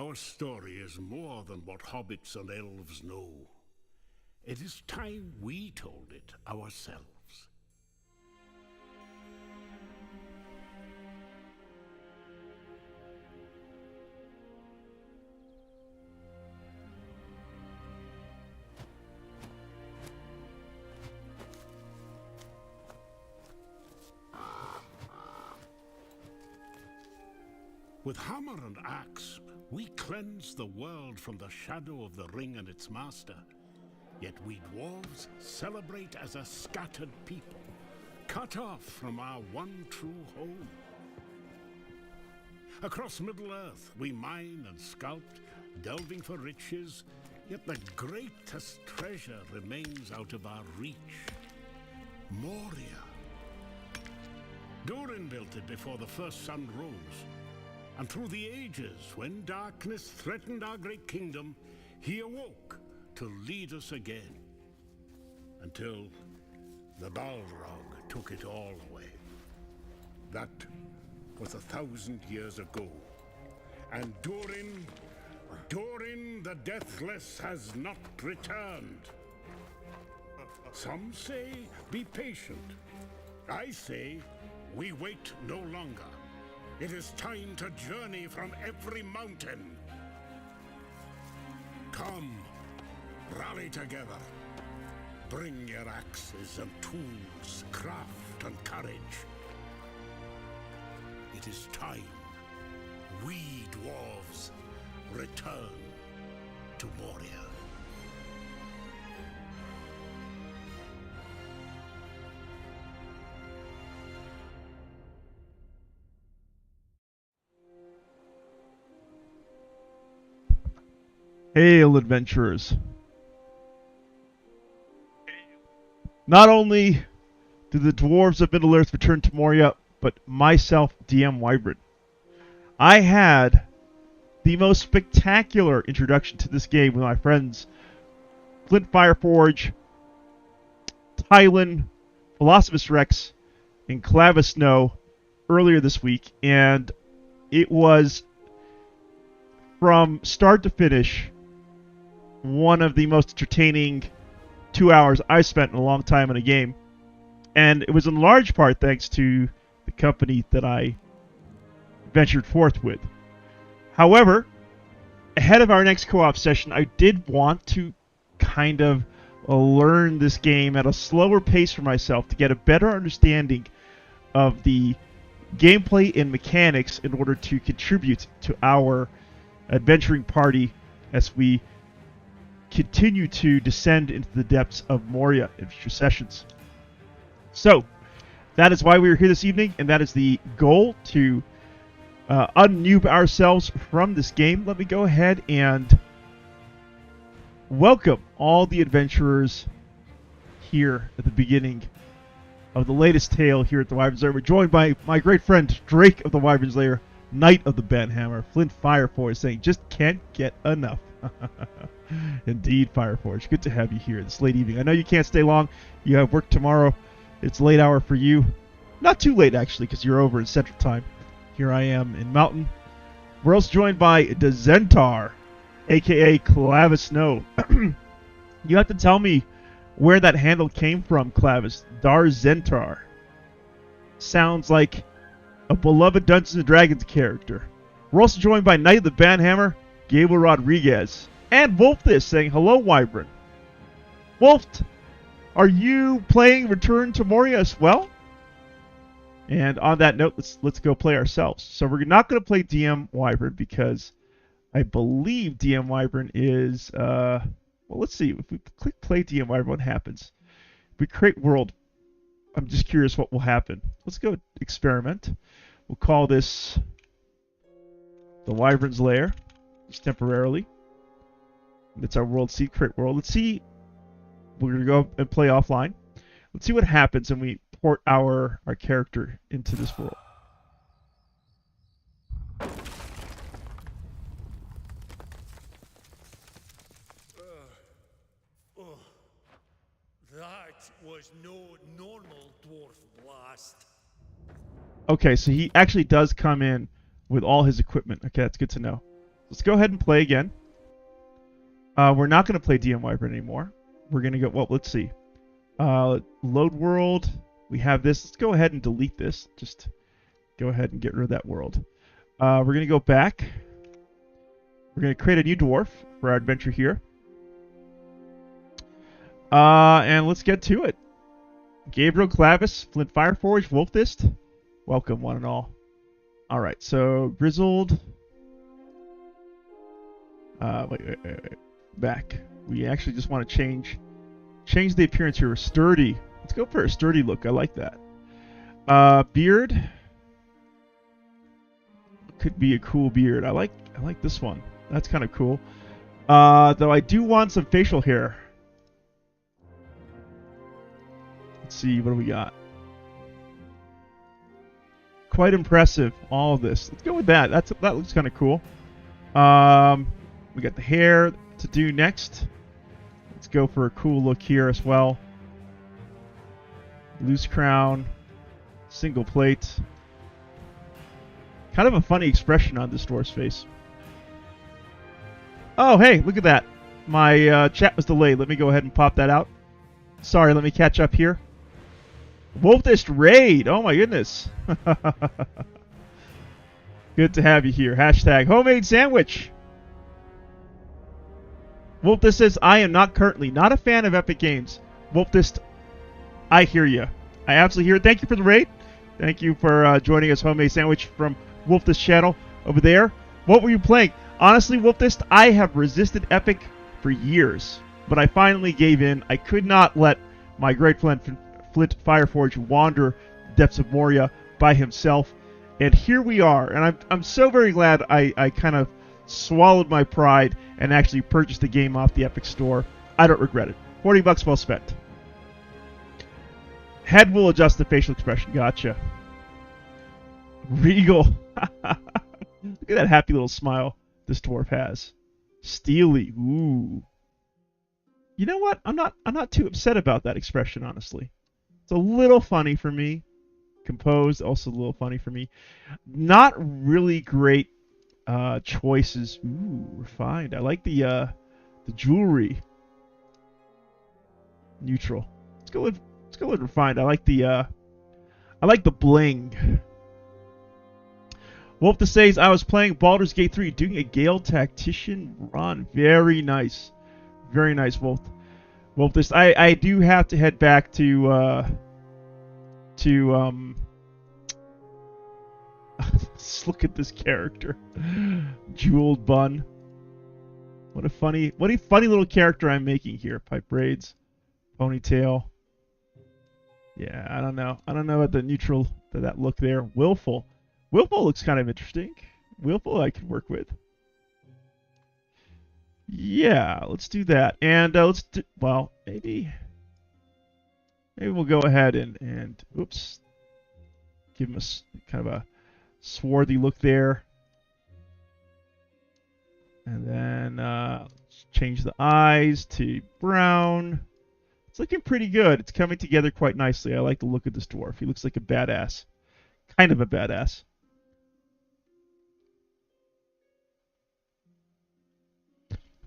Our story is more than what hobbits and elves know. It is time we told it ourselves. With hammer and axe, we cleanse the world from the shadow of the ring and its master. Yet we dwarves celebrate as a scattered people, cut off from our one true home. Across Middle-earth, we mine and sculpt, delving for riches, yet the greatest treasure remains out of our reach. Moria. Durin built it before the first sun rose. And through the ages, when darkness threatened our great kingdom, he awoke to lead us again. Until the Balrog took it all away. That was 1,000 years ago. And Durin the Deathless has not returned. Some say, be patient. I say, we wait no longer. It is time to journey from every mountain. Come, rally together. Bring your axes and tools, craft and courage. It is time we dwarves return to Moria. Hail, adventurers. Not only do the dwarves of Middle-earth return to Moria, but myself, DM Wyvern. I had the most spectacular introduction to this game with my friends Flint Fireforge, Tylan, Philosopher's Rex, and Clavis Snow earlier this week, and it was, from start to finish, one of the most entertaining 2 hours I spent in a long time in a game. And it was in large part thanks to the company that I ventured forth with. However, ahead of our next co-op session, I did want to kind of learn this game at a slower pace for myself to get a better understanding of the gameplay and mechanics in order to contribute to our adventuring party as we continue to descend into the depths of Moria in future sessions. So, that is why we are here this evening, and that is the goal, to unnoob ourselves from this game. Let me go ahead and welcome all the adventurers here at the beginning of the latest tale here at the Wyvern's Lair. We're joined by my great friend Drake of the Wyvern's Lair, Knight of the Banhammer, Flint Fireforge, saying, just can't get enough. Indeed, Fireforge. Good to have you here this late evening. I know you can't stay long. You have work tomorrow. It's late hour for you. Not too late, actually, because you're over in Central Time. Here I am in Mountain. We're also joined by Dezentar, a.k.a. Clavis Snow. You have to tell me where that handle came from, Clavis. Darzentar. Sounds like a beloved Dungeons & Dragons character. We're also joined by Knight of the Banhammer, Gable Rodriguez. And Wolf this, saying, hello, Wyvern. Wolf, are you playing Return to Moria as well? And on that note, let's go play ourselves. So we're not going to play DM Wyvern because I believe DM Wyvern is... well, let's see. If we click play DM Wyvern, what happens? If we create world, I'm just curious what will happen. Let's go experiment. We'll call this the Wyvern's Lair, just temporarily. It's our world seed, create world. Let's see. We're going to go and play offline. Let's see what happens when we port our character into this world. That was no normal dwarf blast. Okay, so he actually does come in with all his equipment. Okay, that's good to know. let's go ahead and play again. We're not going to play DM Wyvern anymore. We're going to go, well, let's see. Load world. We have this. Let's go ahead and delete this. Just go ahead and get rid of that world. We're going to go back. We're going to create a new dwarf for our adventure here. And let's get to it. Gabriel, Clavis, Flint Fireforge, Wolfist. Welcome, one and all. Alright, so Grizzled. Wait. Back. We actually just want to change the appearance here. Sturdy. Let's go for a sturdy look. I like that. Beard. Could be a cool beard. I like this one. That's kind of cool. Though I do want some facial hair. Let's see, what do we got? Quite impressive, all of this. Let's go with that. That looks kind of cool. We got the hair to do next. Let's go for a cool look here as well. Loose crown, single plate. Kind of a funny expression on this dwarf's face. Oh, hey, look at that. My chat was delayed. Let me go ahead and pop that out. Sorry, let me catch up here. Wolfist Raid! Oh my goodness. Good to have you here. Hashtag homemade sandwich. Wolfist says, I am not currently not a fan of Epic Games. Wolfist, I hear you. I absolutely hear it. Thank you for the raid. Thank you for joining us, homemade sandwich from Wolfist channel over there. What were you playing? Honestly, Wolfist, I have resisted Epic for years, but I finally gave in. I could not let my great Flint Fireforge wander the depths of Moria by himself, and here we are. And I'm so very glad I kind of swallowed my pride and actually purchased the game off the Epic Store. I don't regret it. $40 well spent. Head will adjust the facial expression. Gotcha. Regal. Look at that happy little smile this dwarf has. Steely. Ooh. You know what? I'm not too upset about that expression, honestly. It's a little funny for me. Composed, also a little funny for me. Not really great choices. Ooh, refined. I like the jewelry. Neutral. Let's go with refined. I like the bling. Wolf says, I was playing Baldur's Gate 3, doing a Gale Tactician run. Very nice. Very nice, Wolf. Wolf, I do have to head back to let's look at this character. Jeweled bun. What a funny little character I'm making here. Pipe braids. Ponytail. Yeah, I don't know. I don't know about the neutral, that look there. Willful. Willful looks kind of interesting. Willful I could work with. Yeah, let's do that. And let's do, well, maybe we'll go ahead and oops. Give him a kind of a swarthy look there. And then change the eyes to brown. It's looking pretty good. It's coming together quite nicely. I like the look of this dwarf. He looks like a badass. Kind of a badass.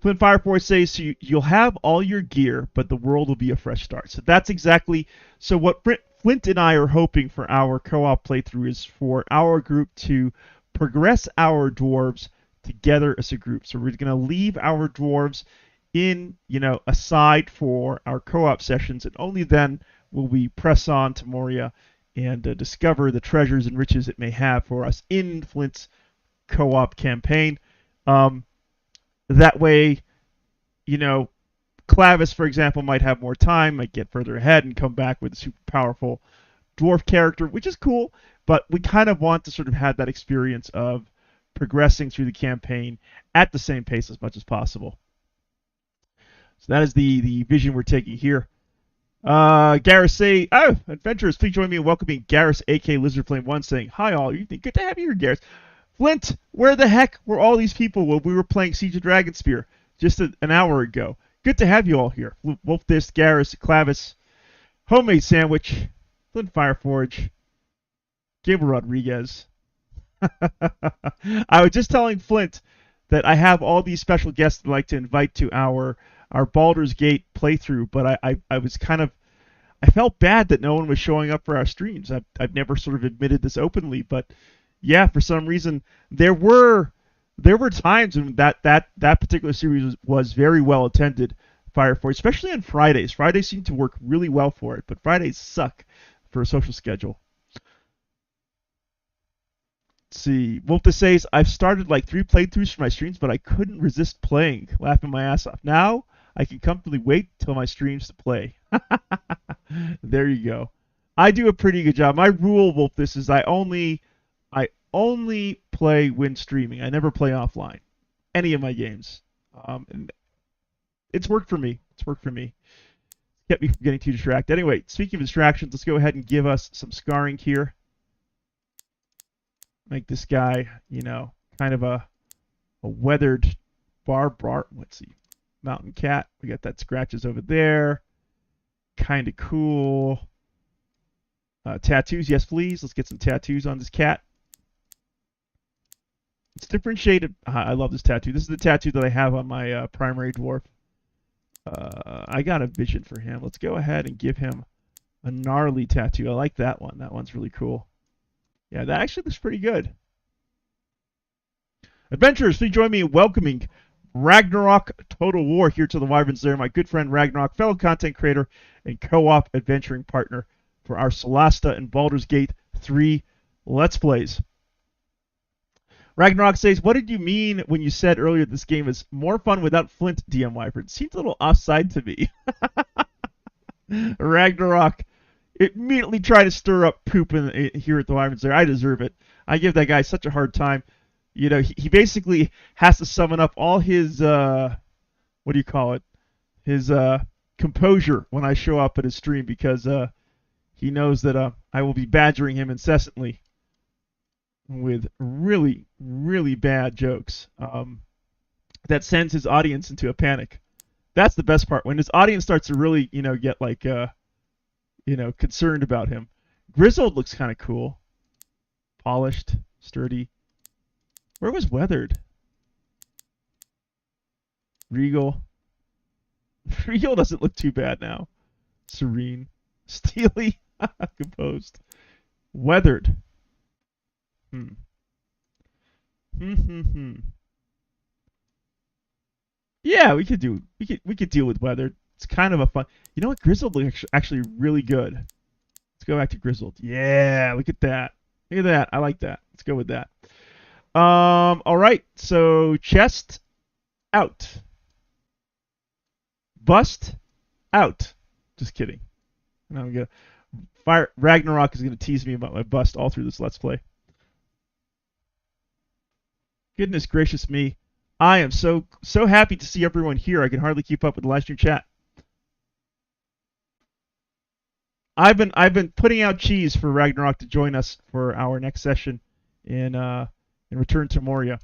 Flint Fireforge says, so you'll have all your gear, but the world will be a fresh start. So that's exactly... So what Flint and I are hoping for our co-op playthrough is for our group to progress our dwarves together as a group. So we're going to leave our dwarves in, aside for our co-op sessions, and only then will we press on to Moria and discover the treasures and riches it may have for us in Flint's co-op campaign. That way, Clavis, for example, might have more time, might get further ahead and come back with a super powerful dwarf character, which is cool, but we kind of want to sort of have that experience of progressing through the campaign at the same pace as much as possible. So that is the vision we're taking here. Garrus say, adventurers, please join me in welcoming Garrus, a.k.a. Lizardflame1, saying, hi all, good to have you here, Garrus. Flint, where the heck were all these people when we were playing Siege of Dragonspear just an hour ago? Good to have you all here. Wolfist, Garrus, Clavis, Homemade Sandwich, Flint Fireforge, Gabriel Rodriguez. I was just telling Flint that I have all these special guests that I like to invite to our Baldur's Gate playthrough, but I was kind of I felt bad that no one was showing up for our streams. I've never sort of admitted this openly, but yeah, for some reason there were times when that particular series was very well attended. Fireforge, especially on Fridays. Fridays seem to work really well for it, but Fridays suck for a social schedule. Let's see. Wolfta says, I've started like 3 playthroughs for my streams, but I couldn't resist playing, laughing my ass off. Now I can comfortably wait till my streams to play. There you go. I do a pretty good job. My rule, Wolfta, is I only play when streaming. I never play offline. Any of my games. And it's worked for me. It's worked for me. Kept me from getting too distracted. Anyway, speaking of distractions, let's go ahead and give us some scarring here. Make this guy, kind of a weathered let's see, mountain cat. We got that scratches over there. Kind of cool. Tattoos, yes please. Let's get some tattoos on this cat. It's differentiated. I love this tattoo. This is the tattoo that I have on my primary dwarf. I got a vision for him. Let's go ahead and give him a gnarly tattoo. I like that one. That one's really cool. Yeah, that actually looks pretty good. Adventurers, please join me in welcoming Ragnarok Total War here to the Wyverns Lair. My good friend Ragnarok, fellow content creator and co-op adventuring partner for our Solasta and Baldur's Gate 3 Let's Plays. Ragnarok says, what did you mean when you said earlier this game is more fun without Flint, DM Wyvern? Seems a little offside to me. Ragnarok immediately tried to stir up poop here at the Wyverns there. I deserve it. I give that guy such a hard time. He basically has to summon up all his, what do you call it? His composure when I show up at his stream because he knows that I will be badgering him incessantly with really, really bad jokes that sends his audience into a panic. That's the best part. When his audience starts to really, get like, concerned about him. Grizzled looks kind of cool. Polished, sturdy. Where was Weathered? Regal. Regal doesn't look too bad now. Serene. Steely. Composed. Weathered. Yeah, we could deal with Weathered. It's kind of a fun. You know what? Grizzled looks actually really good. Let's go back to Grizzled. Yeah, look at that. Look at that. I like that. Let's go with that. All right. So chest out. Bust out. Just kidding. Now I'm gonna Ragnarok is gonna tease me about my bust all through this Let's Play. Goodness gracious me. I am so happy to see everyone here. I can hardly keep up with the live stream chat. I've been putting out cheese for Ragnarok to join us for our next session in Return to Moria.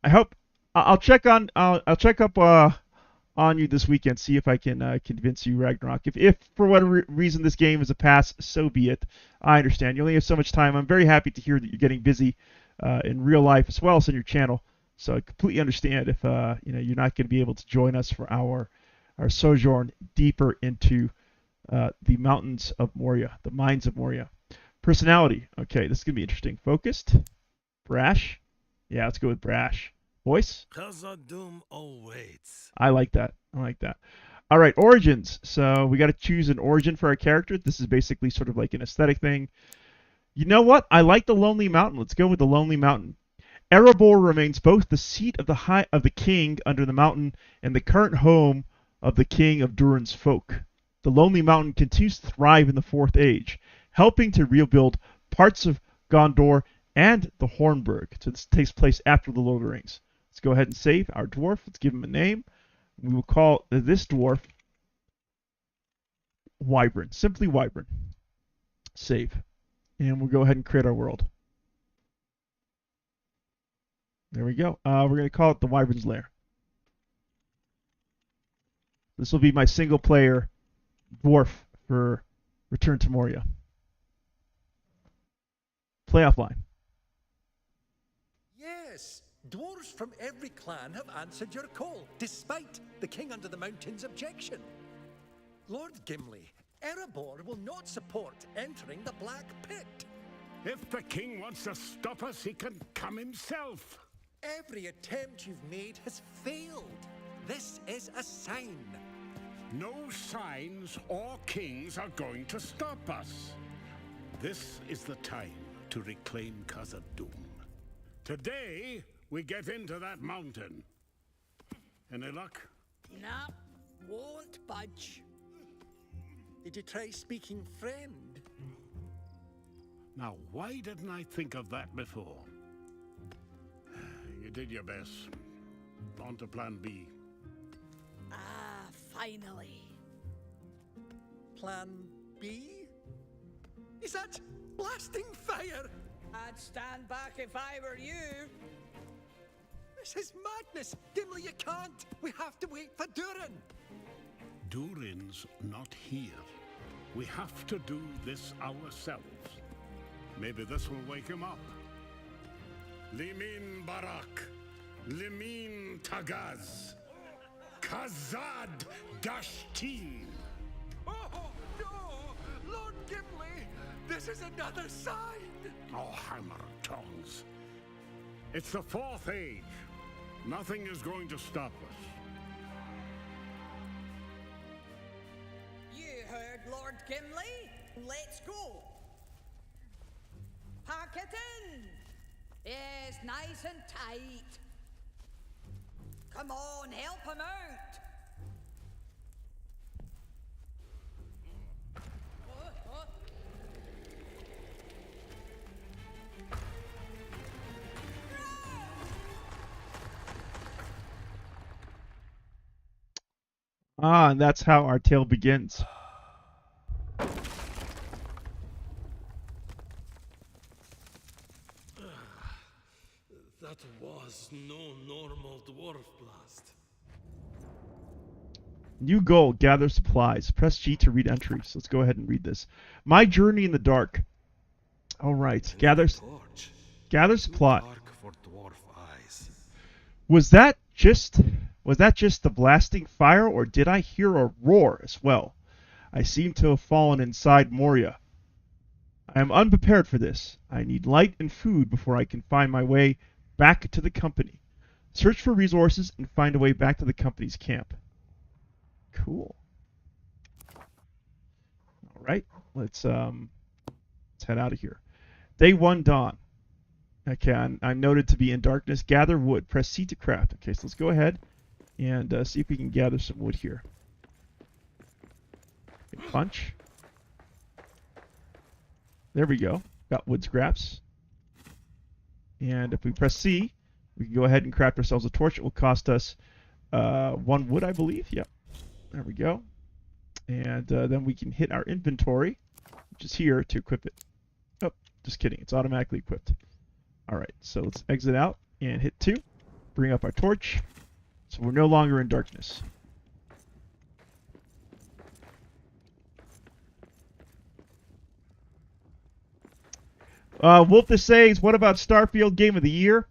I hope I'll check up on you this weekend, see if I can convince you, Ragnarok. If for whatever reason this game is a pass, so be it. I understand. You only have so much time. I'm very happy to hear that you're getting busy in real life as well as on your channel. So I completely understand if you're not going to be able to join us for our sojourn deeper into the mountains of Moria, the mines of Moria. Personality. Okay, this is going to be interesting. Focused. Brash. Yeah, let's go with brash. Voice. Khazad-dûm awaits. I like that. All right, origins. So we got to choose an origin for our character. This is basically sort of like an aesthetic thing. You know what? I like the Lonely Mountain. Let's go with the Lonely Mountain. Erebor remains both the seat of the king under the mountain and the current home of the king of Durin's folk. The Lonely Mountain continues to thrive in the Fourth Age, helping to rebuild parts of Gondor and the Hornburg. So this takes place after the Lord of the Rings. Let's go ahead and save our dwarf. Let's give him a name. We will call this dwarf Wyvern. Simply Wyvern. Save. And we'll go ahead and create our world. There we go. We're going to call it the Wyvern's Lair. This will be my single player dwarf for Return to Moria. Play offline. Yes, Dwarves from every clan have answered your call, despite the King Under the Mountain's objection. Lord Gimli, Erebor will not support entering the Black Pit. If the king wants to stop us, he can come himself. Every attempt you've made has failed. This is a sign. No signs or kings are going to stop us. This is the time to reclaim Khazad-dûm. Today, we get into that mountain. Any luck? Nah, won't budge. Did you try speaking friend? Now, why didn't I think of that before? You did your best. On to plan B. Ah, finally. Plan B? Is that blasting fire? I'd stand back if I were you. This is madness. Gimli, you can't. We have to wait for Durin. Durin's not here. We have to do this ourselves. Maybe this will wake him up. Limin Barak, Limin Tagaz, Khazad Dashtin. Oh, no! Lord Gimli, this is another sign! Oh, hammer tongs. It's the fourth age. Nothing is going to stop us. You heard Lord Gimli. Let's go. Pack it in. Yes, nice and tight. Come on, help him out. Oh. Ah, and that's how our tale begins. That was no normal dwarf blast. New goal, gather supplies. Press G to read entries. Let's go ahead and read this. My journey in the dark. All right, gather supply. Dark for dwarf eyes. Was that just the blasting fire, or did I hear a roar as well? I seem to have fallen inside Moria. I am unprepared for this. I need light and food before I can find my way back to the company. Search for resources and find a way back to the company's camp. Cool. All right, let's head out of here. Day 1 dawn. Okay, I'm noted to be in darkness. Gather wood. Press C to craft. Okay, so let's go ahead and see if we can gather some wood here. Okay, punch. There we go. Got wood scraps. And if we press C, we can go ahead and craft ourselves a torch. It will cost us 1 wood, I believe. Yep. There we go. And then we can hit our inventory, which is here, to equip it. Oh, just kidding. It's automatically equipped. All right, so let's exit out and hit 2. Bring up our torch. So we're no longer in darkness. Wolf the Sayings, what about Starfield Game of the Year?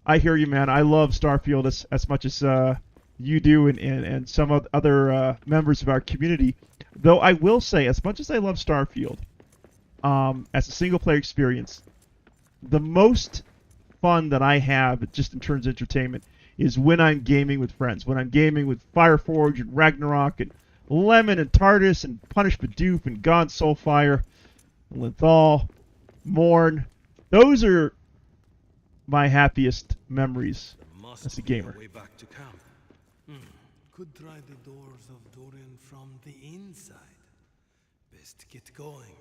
I hear you, man. I love Starfield as much as you do and some other members of our community. Though I will say, as much as I love Starfield, as a single-player experience, the most fun that I have, just in terms of entertainment, is when I'm gaming with friends. When I'm gaming with Fireforge and Ragnarok and Lemon and Tardis and Punish Bidoof and God Soulfire and Linthal, Morn. Those are my happiest memories as a gamer. Way back to camp. Could try the doors of Durin from the inside. Best get going.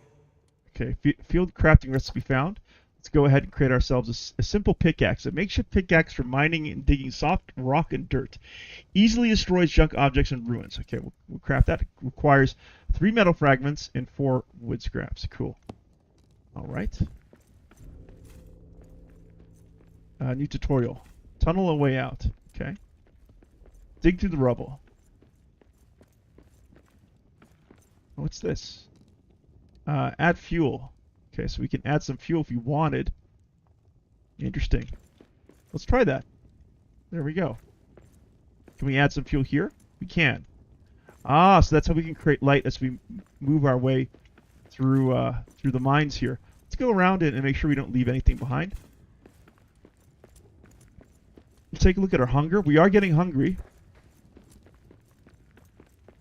Okay, field crafting recipe found. Let's go ahead and create ourselves a simple pickaxe. A makeshift pickaxe for mining and digging soft rock and dirt. Easily destroys junk objects and ruins. Okay, we'll craft that. It requires 3 metal fragments and 4 wood scraps. Cool. All right. New tutorial. Tunnel a way out. Okay. Dig through the rubble. What's this? Add fuel. Okay, so we can add some fuel if you wanted. Interesting. Let's try that. There we go. Can we add some fuel here? We can. Ah, so that's how we can create light as we move our way through through the mines here. Let's go around it and make sure we don't leave anything behind. Let's take a look at our hunger. We are getting hungry.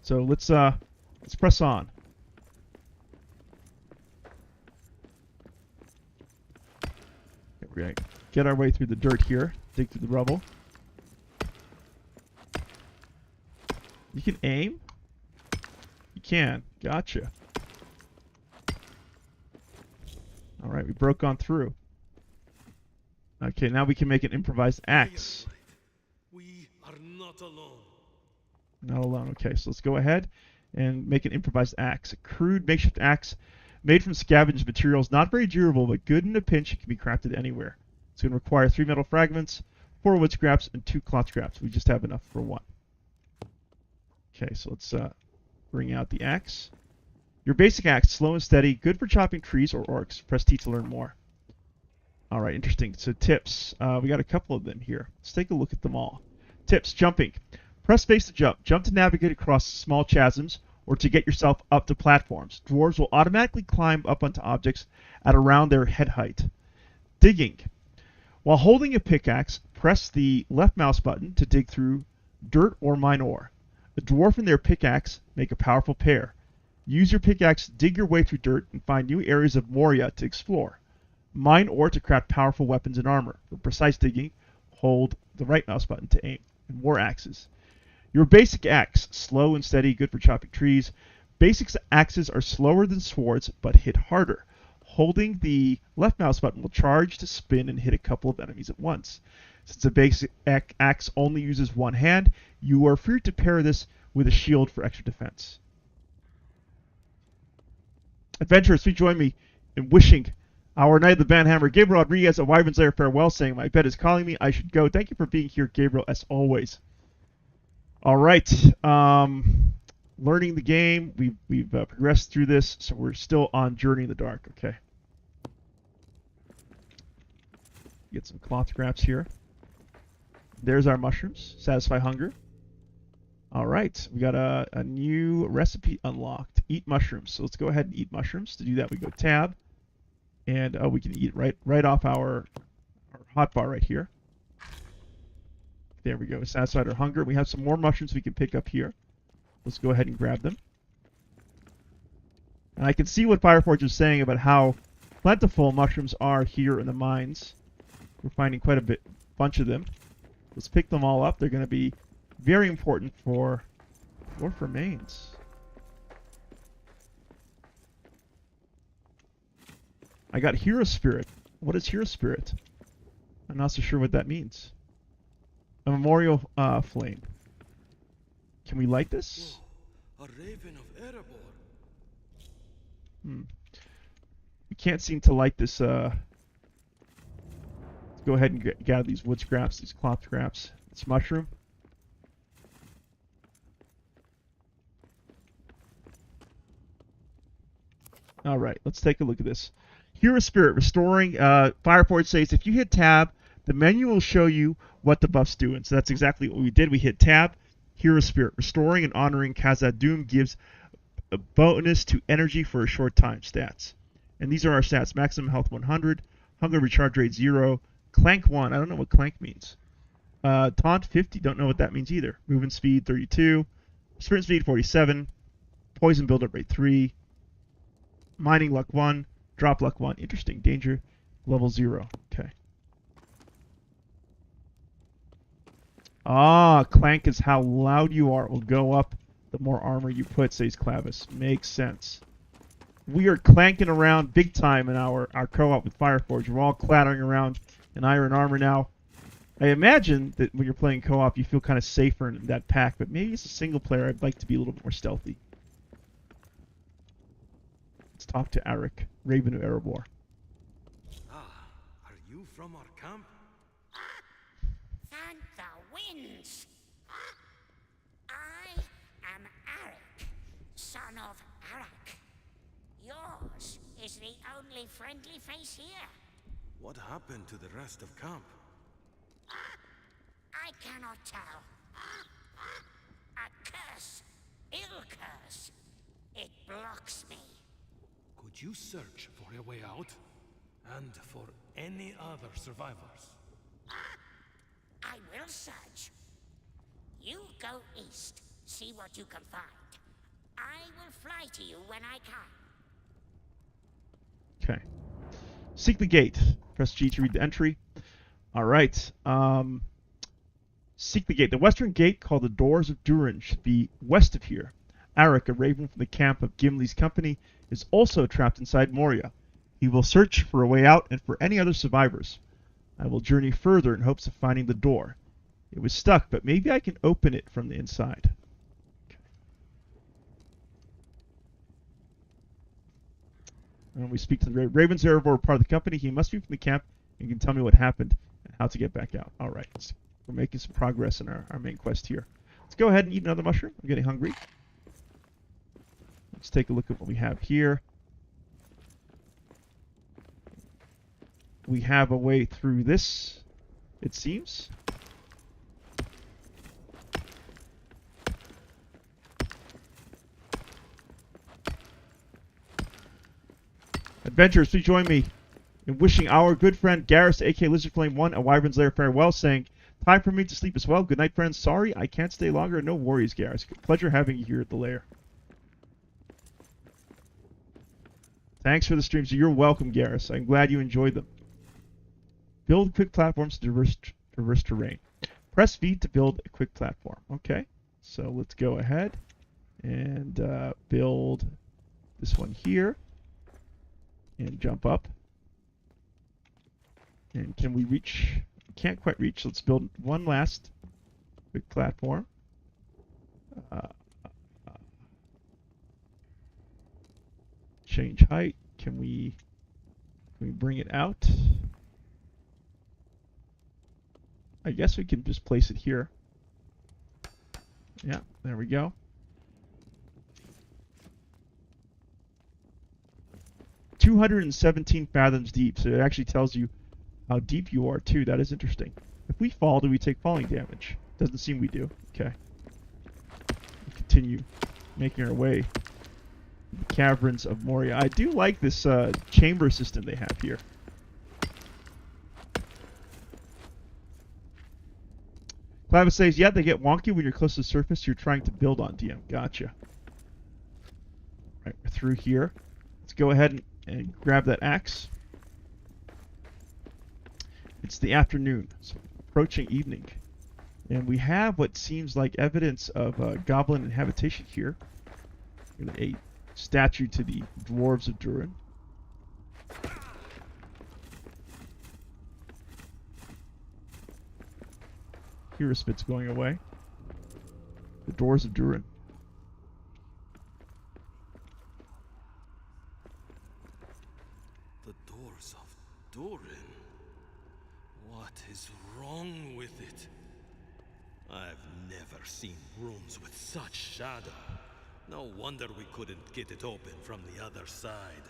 So let's press on. We're going to get our way through the dirt here. Dig through the rubble. You can aim? You can. Gotcha. Alright, we broke on through. Okay, now we can make an improvised axe. We are not alone. Not alone. Okay, so let's go ahead and make an improvised axe. A crude makeshift axe made from scavenged materials. Not very durable, but good in a pinch. It can be crafted anywhere. It's going to require 3 metal fragments, 4 wood scraps, and 2 cloth scraps. We just have enough for 1. Okay, so let's bring out the axe. Your basic axe, slow and steady, good for chopping trees or orcs. Press T to learn more. Alright, interesting. So tips. We got a couple of them here. Let's take a look at them all. Tips. Jumping. Press space to jump. Jump to navigate across small chasms or to get yourself up to platforms. Dwarves will automatically climb up onto objects at around their head height. Digging. While holding a pickaxe, press the left mouse button to dig through dirt or mine ore. A dwarf and their pickaxe make a powerful pair. Use your pickaxe to dig your way through dirt and find new areas of Moria to explore. Mine ore to craft powerful weapons and armor. For precise digging, hold the right mouse button to aim. And more axes. Your basic axe, slow and steady, good for chopping trees. Basic axes are slower than swords, but hit harder. Holding the left mouse button will charge to spin and hit a couple of enemies at once. Since a basic axe only uses one hand, you are free to pair this with a shield for extra defense. Adventurers, please join me in wishing our Knight of the Banhammer, Gabriel Rodriguez of Wyvern's Lair, farewell, saying, "My bed is calling me, I should go." Thank you for being here, Gabriel, as always. All right. Learning the game. We've progressed through this, so we're still on Journey in the Dark. Okay. Get some cloth scraps here. There's our mushrooms. Satisfy hunger. All right. We got a new recipe unlocked. Eat mushrooms. So let's go ahead and eat mushrooms. To do that, we go tab. And we can eat right off our hotbar right here. There we go. Satisfied our hunger. We have some more mushrooms we can pick up here. Let's go ahead and grab them. And I can see what Fireforge is saying about how plentiful mushrooms are here in the mines. We're finding quite a bunch of them. Let's pick them all up. They're going to be very important for dwarf remains. I got Hero Spirit. What is Hero Spirit? I'm not so sure what that means. A memorial flame. Can we light this? Whoa, a raven of Erebor. We can't seem to light this. Let's go ahead and gather these wood scraps, these cloth scraps. This mushroom. All right, let's take a look at this. Hero Spirit, restoring. Fireforge says if you hit tab, the menu will show you what the buff's doing. So that's exactly what we did. We hit tab. Hero Spirit, restoring and honoring Khazad-dûm gives a bonus to energy for a short time stats. And these are our stats. Maximum health 100, hunger recharge rate 0, clank 1. I don't know what clank means. Taunt 50. Don't know what that means either. Movement speed 32, sprint speed 47, poison buildup rate 3, mining luck 1, drop luck 1. Interesting. Danger level 0. Okay. Ah, clank is how loud you are. It will go up the more armor you put, says Clavis. Makes sense. We are clanking around big time in our co-op with Fireforge. We're all clattering around in iron armor now. I imagine that when you're playing co-op, you feel kind of safer in that pack, but maybe as a single player, I'd like to be a little bit more stealthy. Let's talk to Arik, Raven of Erebor. Ah, are you from our camp? Thank the winds! I am Arik, son of Arak. Yours is the only friendly face here. What happened to the rest of camp? I cannot tell. A curse. Ill curse. It blocks me. Could you search for a way out? And for any other survivors? I will search. You go east, see what you can find. I will fly to you when I can. Okay. Seek the gate. Press G to read the entry. All right. Seek the gate. The western gate, called the Doors of Durin, should be west of here. Arik, a raven from the camp of Gimli's company, is also trapped inside Moria. He will search for a way out and for any other survivors. I will journey further in hopes of finding the door. It was stuck, but maybe I can open it from the inside. Okay. And we speak to the Raven's Erebor, part of the company. He must be from the camp and can tell me what happened and how to get back out. All right. We're making some progress in our main quest here. Let's go ahead and eat another mushroom. I'm getting hungry. Let's take a look at what we have here. We have a way through this, it seems. Adventurers, please join me in wishing our good friend Garrus, aka Lizardflame1, a Wyvern's Lair farewell, saying, time for me to sleep as well. Good night, friends. Sorry, I can't stay longer. No worries, Garrus. Pleasure having you here at the lair. Thanks for the streams. You're welcome, Garrus. I'm glad you enjoyed them. Build quick platforms to traverse terrain. Press V to build a quick platform. Okay, so let's go ahead and build this one here and jump up. And can we reach? Can't quite reach. Let's build one last quick platform. Change height. Can we bring it out? I guess we can just place it here. Yeah, there we go. 217 fathoms deep, so it actually tells you how deep you are too. That is interesting. If we fall, do we take falling damage? Doesn't seem we do. Okay. We'll continue making our way to the caverns of Moria. I do like this chamber system they have here. Clavis says, yeah, they get wonky when you're close to the surface you're trying to build on, DM. Gotcha. Right, we're through here. Let's go ahead and grab that axe. It's the afternoon, so approaching evening. And we have what seems like evidence of goblin inhabitation here. A statue to the dwarves of Durin. Spit's going away. The doors of Durin. The doors of Durin? What is wrong with it? I've never seen rooms with such shadow. No wonder we couldn't get it open from the other side.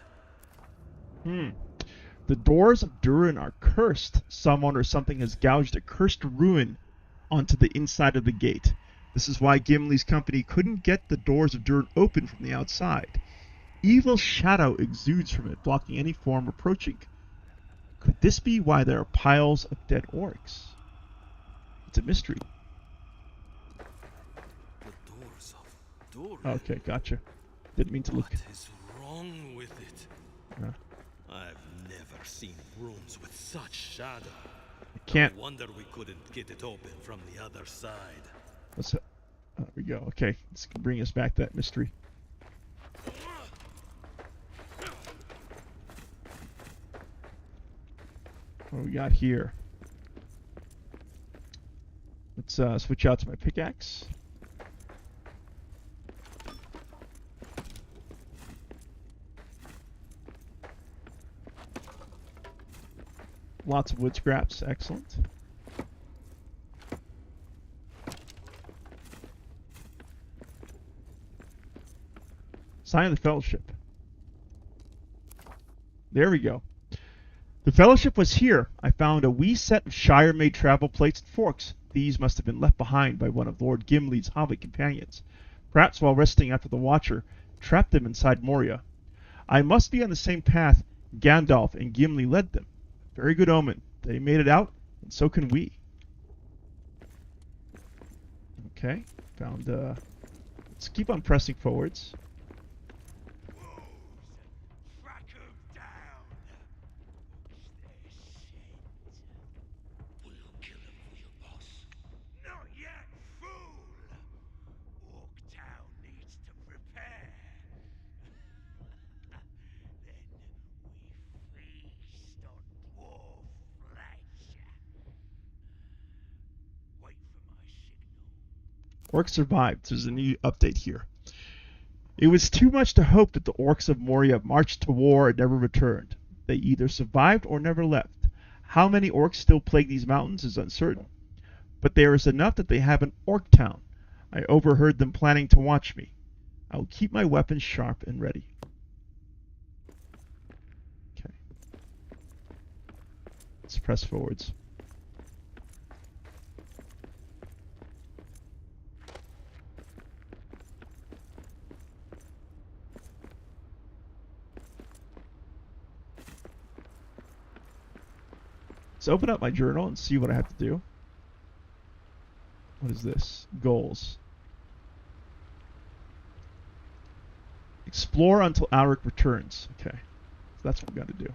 The doors of Durin are cursed. Someone or something has gouged a cursed ruin onto the inside of the gate. This is why Gimli's company couldn't get the doors of Durin open from the outside. Evil shadow exudes from it, blocking any form approaching. Could this be why there are piles of dead orcs? It's a mystery. The doors of Durin? Okay, gotcha. Didn't mean to look. What is wrong with it? I've never seen rooms with such shadow. Can't. No wonder we couldn't get it open from the other side. There we go. Okay, this can bring us back to that mystery. What do we got here? Let's switch out to my pickaxe. Lots of wood scraps, excellent. Sign of the Fellowship. There we go. The Fellowship was here. I found a wee set of Shire-made travel plates and forks. these must have been left behind by one of Lord Gimli's hobbit companions, perhaps while resting after the Watcher trapped them inside Moria. I must be on the same path Gandalf and Gimli led them. Very good omen. They made it out, and so can we. Okay, found, let's keep on pressing forwards. Orcs survived. There's a new update here. It was too much to hope that the orcs of Moria marched to war and never returned. They either survived or never left. How many orcs still plague these mountains is uncertain. But there is enough that they have an orc town. I overheard them planning to watch me. I will keep my weapons sharp and ready. Okay. Let's press forwards. Let's open up my journal and see what I have to do. What is this? Goals. Explore until Alric returns. Okay. So that's what we got to do.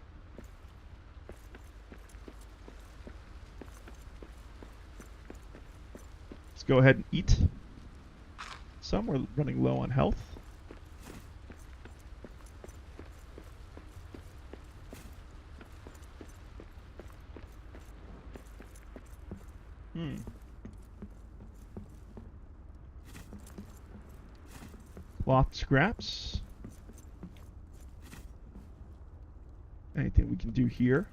Let's go ahead and eat some. We're running low on health. Cloth scraps. Anything we can do here?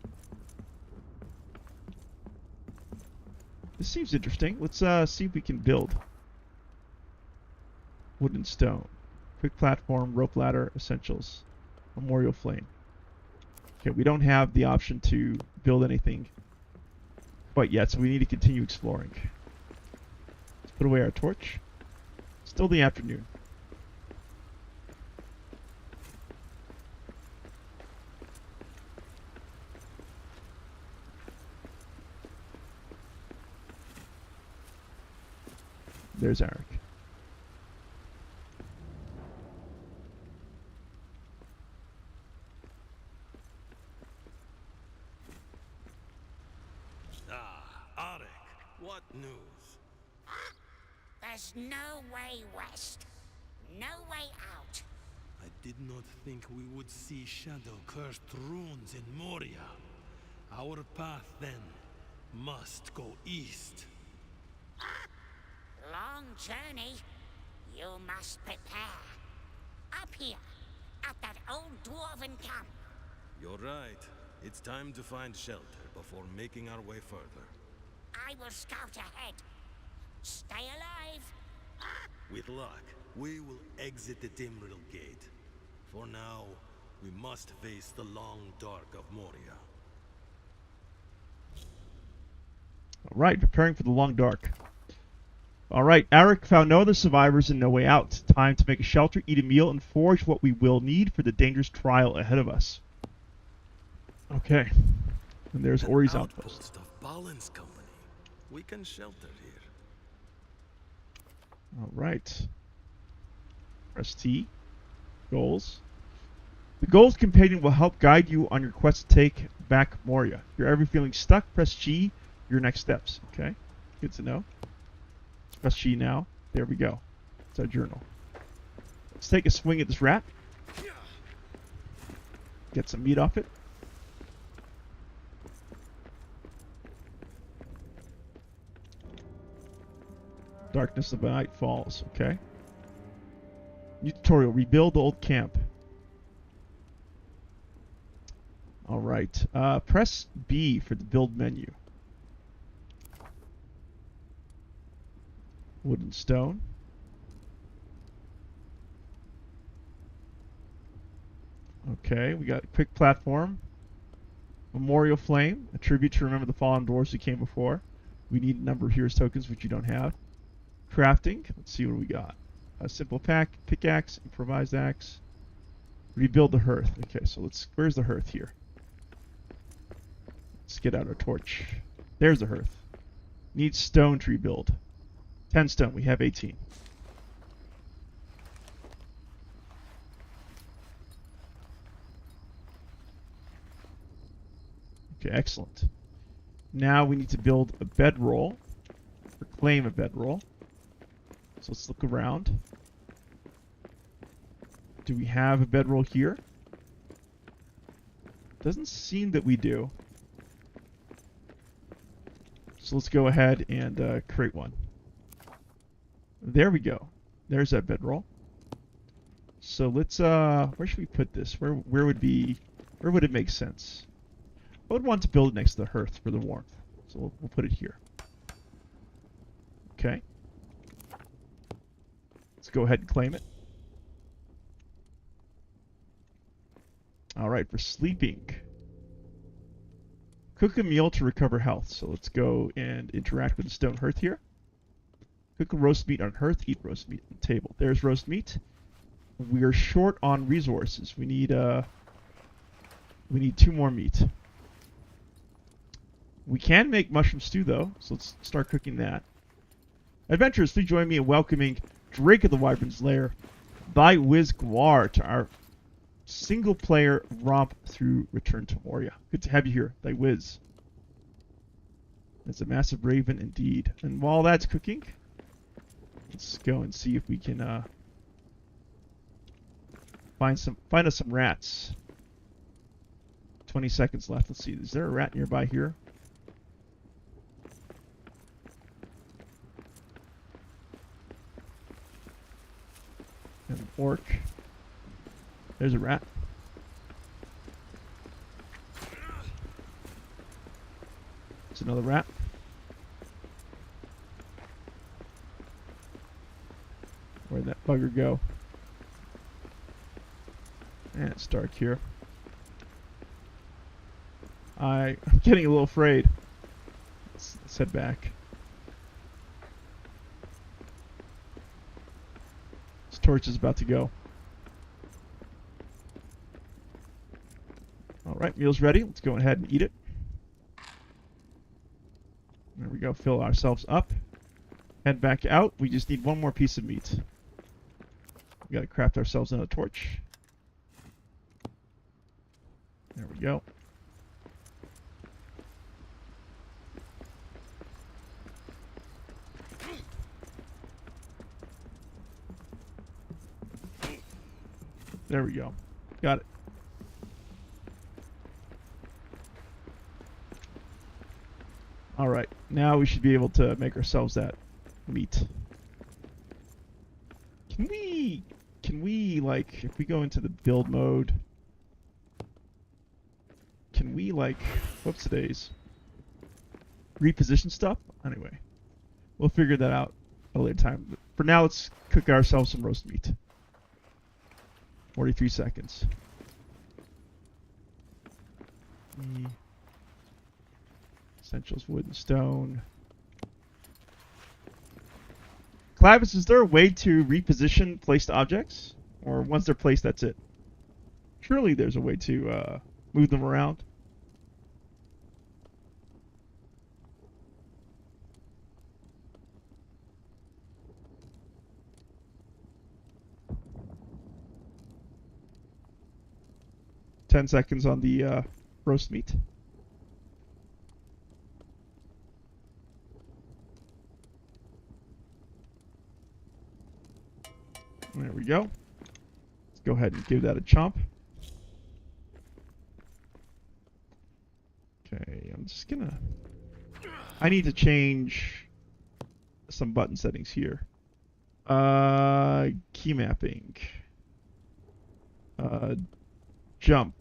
This seems interesting. Let's see if we can build. Wood and stone. Quick platform, rope ladder, essentials. Memorial flame. Okay, we don't have the option to build anything quite yet, so we need to continue exploring. Let's put away our torch. Still the afternoon. There's Eric. Arik, what news? There's no way west. No way out. I did not think we would see shadow-cursed runes in Moria. Our path, then, must go east. Long journey. You must prepare. Up here, at that old dwarven camp. You're right. It's time to find shelter before making our way further. I will scout ahead. Stay alive. With luck, we will exit the Dimrill Gate. For now, we must face the long dark of Moria. Alright, preparing for the long dark. Alright, Arik found no other survivors and no way out. Time to make a shelter, eat a meal, and forge what we will need for the dangerous trial ahead of us. Okay. And there's Ori's outpost. Of Balin's company. We can shelter here. Alright. Press T. Goals. The Goals Companion will help guide you on your quest to take back Moria. If you're ever feeling stuck, press G. Your next steps. Okay. Good to know. Press G now. There we go. It's our journal. Let's take a swing at this rat. Get some meat off it. Darkness of the night falls. Okay. New tutorial. Rebuild the old camp. Alright. Press B for the build menu. Wood and stone. Okay, we got a quick platform. Memorial flame, a tribute to remember the fallen dwarves who came before. We need a number of heroes tokens, which you don't have. Crafting. Let's see what we got. A simple pickaxe, improvised axe. Rebuild the hearth. Okay, so where's the hearth here? Let's get out our torch. There's the hearth. Needs stone to rebuild. 10 stone. We have 18. Okay, excellent. Now we need to build a bedroll, or claim a bedroll. So let's look around. Do we have a bedroll here? Doesn't seem that we do. So let's go ahead and create one. There we go. There's that bedroll. So let's where should we put this? Where would it make sense? I would want to build it next to the hearth for the warmth. So we'll put it here. Okay. Let's go ahead and claim it. Alright, for sleeping. Cook a meal to recover health. So let's go and interact with the stone hearth here. Cook a roast meat on hearth, eat roast meat on the table. There's roast meat. We are short on resources. We need 2 more meat. We can make mushroom stew though, so let's start cooking that. Adventurers, please join me in welcoming Drake of the Wyvern's Lair, thy Wiz Gwar, to our single-player romp through Return to Moria. Good to have you here, thy Wiz. It's a massive raven indeed. And while that's cooking, let's go and see if we can find us some rats. 20 seconds left. Let's see. Is there a rat nearby here? And an orc. There's a rat. It's another rat. Where'd that bugger go? And it's dark here. I'm getting a little afraid. Let's head back. This torch is about to go. Alright, meal's ready. Let's go ahead and eat it. There we go. Fill ourselves up. Head back out. We just need 1 more piece of meat. We gotta craft ourselves another torch. There we go. There we go. Got it. Alright, now we should be able to make ourselves that meat. Can we, like, if we go into the build mode, can we, like, whoopsie-days, reposition stuff? Anyway, we'll figure that out at a later time. But for now, let's cook ourselves some roast meat. 43 seconds. Essentials, wood and stone. Clavis, is there a way to reposition placed objects? Or once they're placed, that's it? Surely there's a way to move them around. Ten seconds on the roast meat. There we go. Let's go ahead and give that a chomp. Okay, I'm just gonna... I need to change some button settings here. Key mapping. Jump.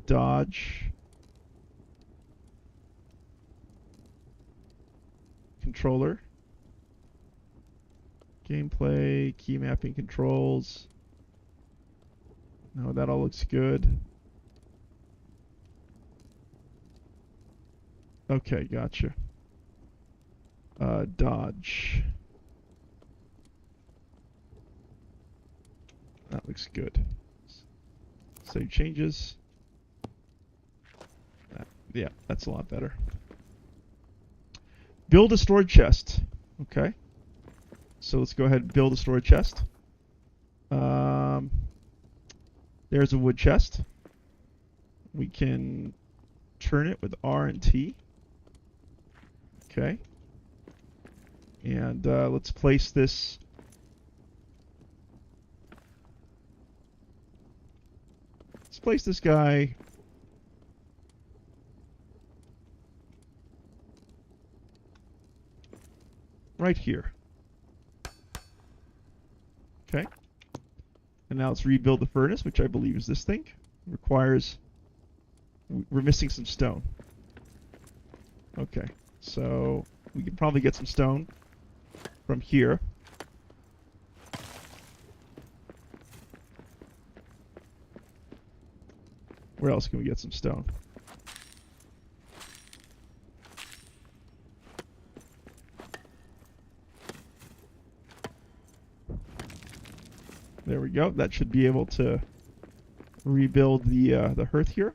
Dodge. Controller. Gameplay, key mapping controls. No, that all looks good. Okay, gotcha. Dodge. That looks good. Save changes. Yeah, that's a lot better. Build a storage chest. Okay. So let's go ahead and build a storage chest. There's a wood chest. We can turn it with R and T. Okay. And let's place this. Let's place this guy. Right here. Okay. And now let's rebuild the furnace, which I believe is this thing. It requires... We're missing some stone. Okay. So we can probably get some stone from here. Where else can we get some stone? There we go. That should be able to rebuild the hearth here.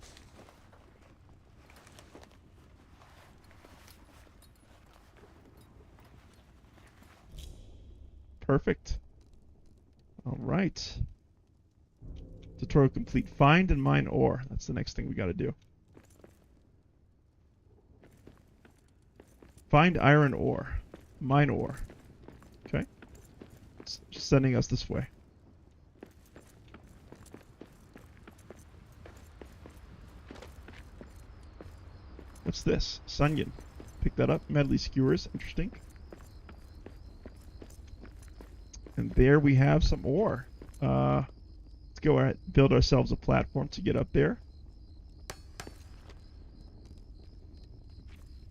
Perfect. All right. Tutorial complete. Find and mine ore. That's the next thing we got to do. Find iron ore. Mine ore. Okay. It's just sending us this way. What's this? Sunyan. Pick that up. Medley skewers. Interesting. And there we have some ore. Let's go ahead and build ourselves a platform to get up there.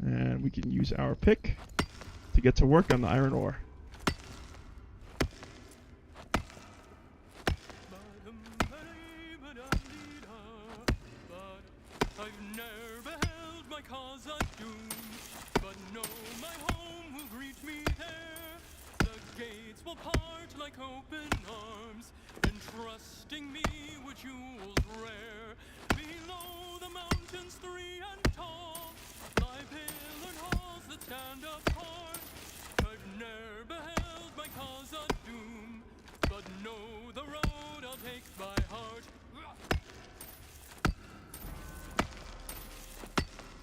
And we can use our pick to get to work on the iron ore.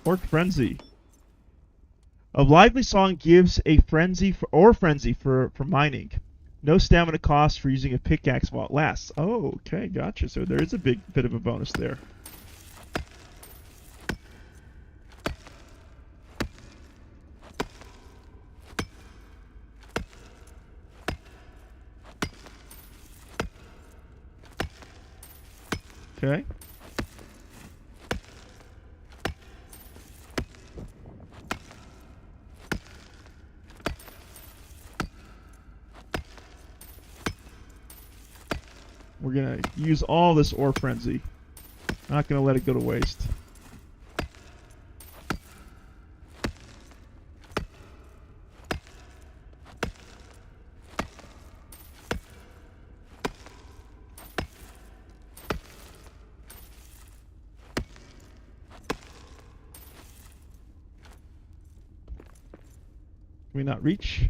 Orc Frenzy. A lively song gives a frenzy for mining. No stamina cost for using a pickaxe while it lasts. Oh, okay, gotcha. So there is a big bit of a bonus there. Okay. We're going to use all this ore frenzy. Not going to let it go to waste. Can we not reach?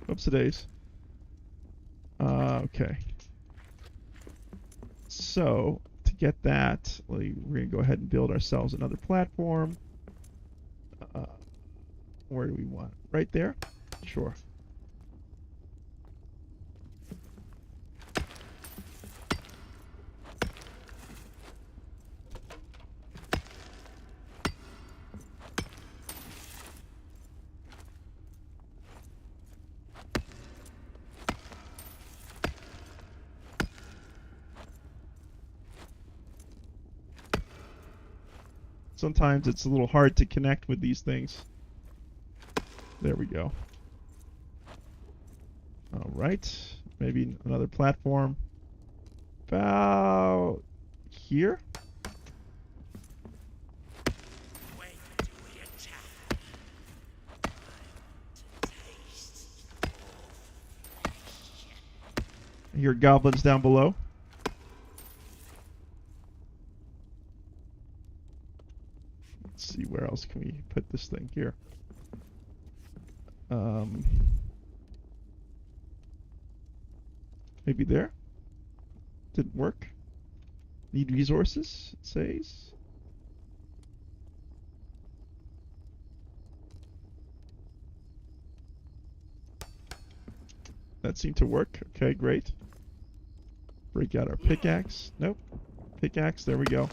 Oops-a-days. Okay. So, to get that, we're going to go ahead and build ourselves another platform. Where do we want? Right there? Sure. Sometimes it's a little hard to connect with these things. There we go. All right. Maybe another platform. About here? Wait, I hear goblins down below. Let's see, where else can we put this thing here? Maybe there? Didn't work. Need resources, it says. That seemed to work. Okay, great. Break out our pickaxe. Nope. Pickaxe, there we go.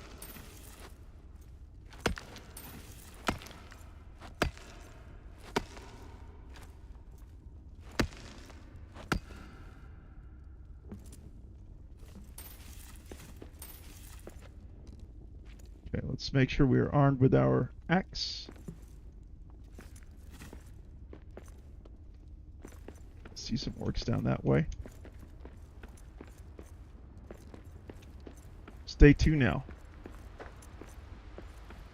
Okay, let's make sure we are armed with our axe. See some orcs down that way. It's day 2 now.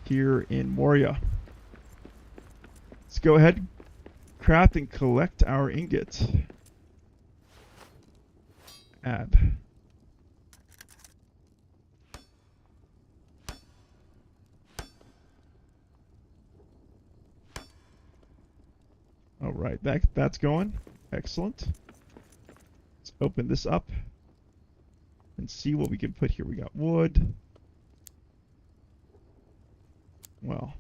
Here in Moria. Let's go ahead, craft and collect our ingot. Add. All right, that's going. Excellent. Let's open this up and see what we can put here. We got wood. Well,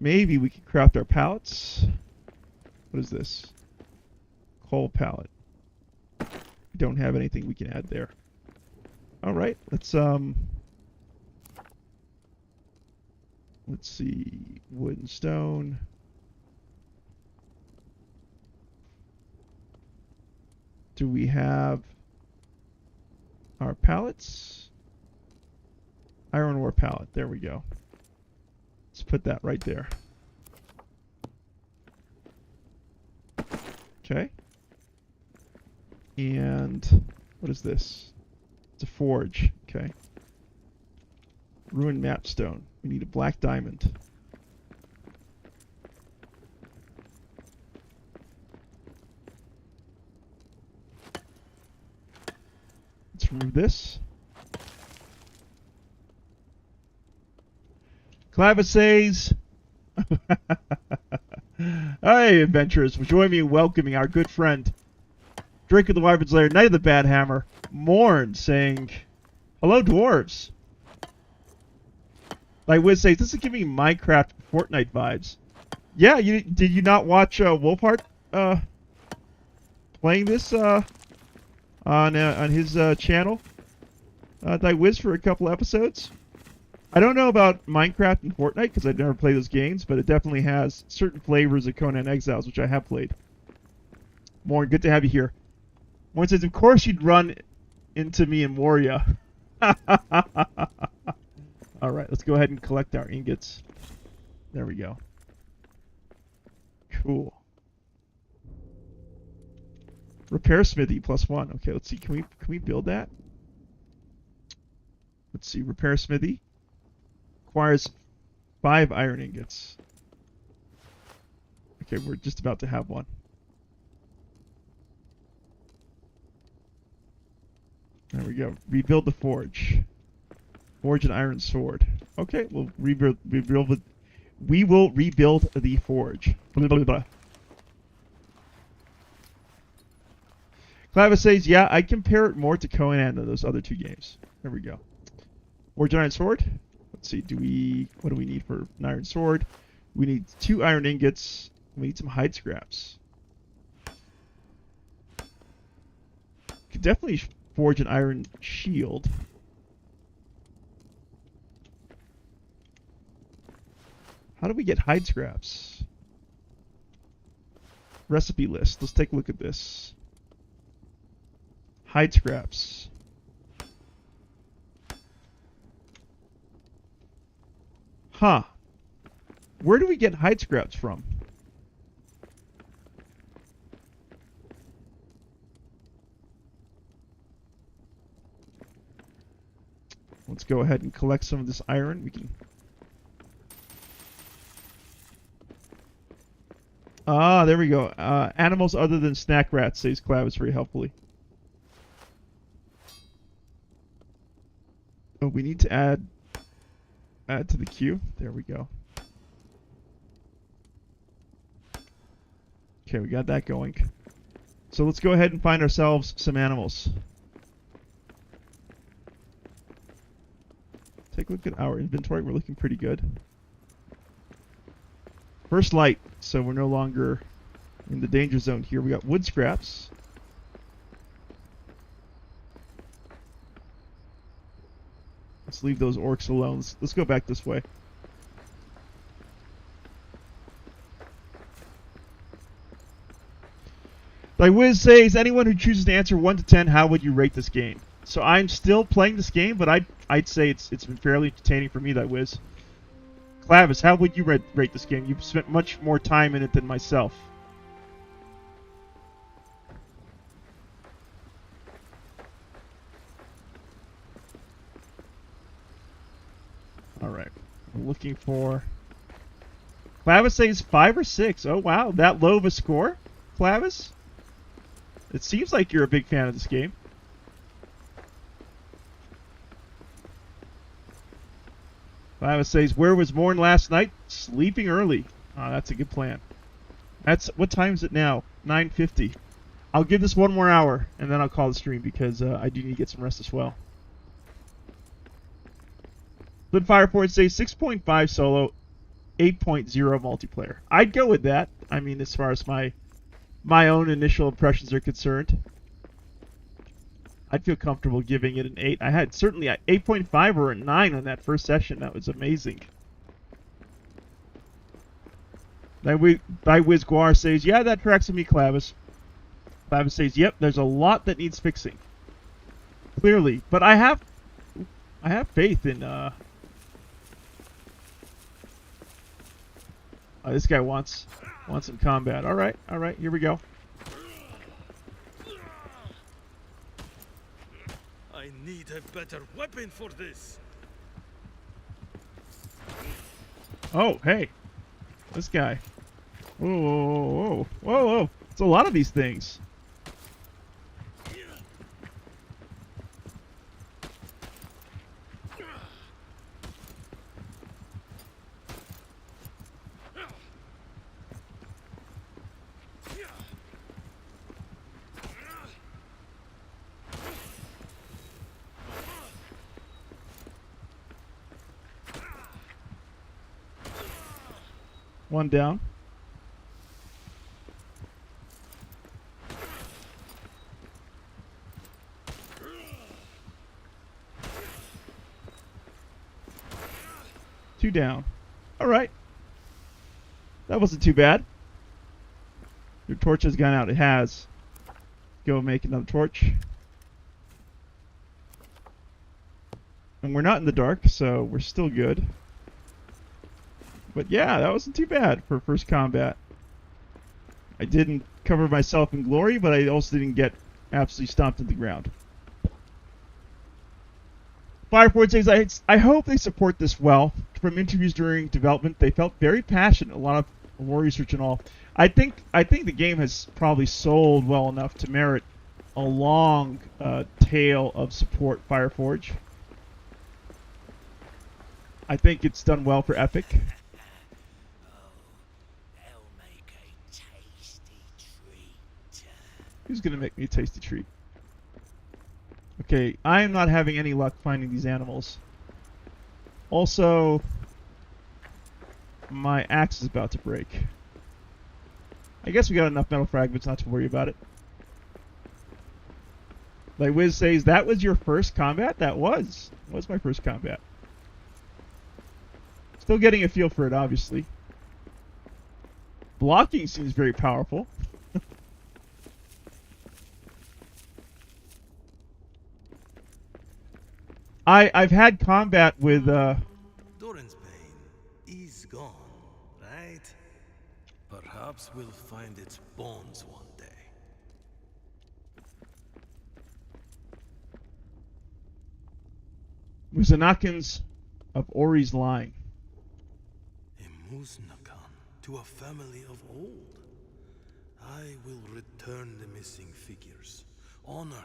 maybe we can craft our pallets. What is this? Coal pallet. We don't have anything we can add there. All right, let's see, wood and stone. Do we have our pallets? Iron ore pallet. There we go. Let's put that right there. Okay. And what is this? It's a forge. Okay. Ruined mapstone. We need a black diamond. Let's remove this. Clavisays. Hey, adventurers. Join me in welcoming our good friend, Drake of the Wyvern's Lair, Knight of the Bad Hammer, Morn, saying, hello, dwarves. Like Wiz says, this is giving Minecraft Fortnite vibes. Yeah, did you not watch Wolfheart playing this on his channel? Wiz for a couple episodes. I don't know about Minecraft and Fortnite because I've never played those games, but it definitely has certain flavors of Conan Exiles, which I have played. Morn, good to have you here. Morn says, of course you'd run into me in Moria. All right, let's go ahead and collect our ingots. There we go. Cool. Repair smithy +1. Okay, let's see. Can we build that? Let's see. Repair smithy requires 5 iron ingots. Okay, we're just about to have one. There we go. Rebuild the forge. Forge an iron sword. Okay, we'll rebuild it. We will rebuild the forge. Blah, blah, blah. Clavis says, yeah, I compare it more to Conan than those other 2 games. There we go. Forge an iron sword. Let's see, what do we need for an iron sword? We need 2 iron ingots. We need some hide scraps. Could definitely forge an iron shield. How do we get hide scraps? Recipe list. Let's take a look at this. Hide scraps. Huh. Where do we get hide scraps from? Let's go ahead and collect some of this iron. We can... Ah, there we go. Animals other than snack rats, says Clavis very helpfully. Oh, we need to add to the queue. There we go. Okay, we got that going. So let's go ahead and find ourselves some animals. Take a look at our inventory. We're looking pretty good. First light, so we're no longer in the danger zone here. We got wood scraps. Let's leave those orcs alone. Let's go back this way. Thy Wiz says, anyone who chooses to answer 1 to 10, how would you rate this game? So I'm still playing this game, but I'd say it's been fairly entertaining for me, Thy Wiz. Clavis, how would you rate this game? You've spent much more time in it than myself. Alright. I'm looking for... Clavis says 5 or 6. Oh, wow. That low of a score? Clavis? It seems like you're a big fan of this game. Clavis says, where was Morn last night? Sleeping early. Oh, that's a good plan. What time is it now? 9:50. I'll give this one more hour, and then I'll call the stream because I do need to get some rest as well. Fireforge says 6.5 solo, 8.0 multiplayer. I'd go with that. I mean, as far as my own initial impressions are concerned, I'd feel comfortable giving it an 8. I had certainly an 8.5 or a 9 on that first session. That was amazing. Thy Wiz Guar says, yeah, that tracks with me, Clavis. Clavis says, yep, there's a lot that needs fixing. Clearly. But I have faith in... this guy wants some combat. All right, here we go. I need a better weapon for this. Oh, hey. This guy. Whoa. It's a lot of these things. One down. Two down. Alright. That wasn't too bad. Your torch has gone out. It has. Go make another torch. And we're not in the dark, so we're still good. But yeah, that wasn't too bad for first combat. I didn't cover myself in glory, but I also didn't get absolutely stomped to the ground. Fireforge says, I hope they support this well. From interviews during development, they felt very passionate, a lot of war research and all. I think the game has probably sold well enough to merit a long tail of support, Fireforge. I think it's done well for Epic. Who's going to make me a tasty treat? Okay, I am not having any luck finding these animals. Also, my axe is about to break. I guess we got enough metal fragments not to worry about it. Like Wiz says, that was your first combat? That was my first combat. Still getting a feel for it, obviously. Blocking seems very powerful. I've had combat with Doran's pain is gone, right? Perhaps we'll find its bones one day. Musanakans of Ori's line. A Muznakan to a family of old. I will return the missing figures. Honor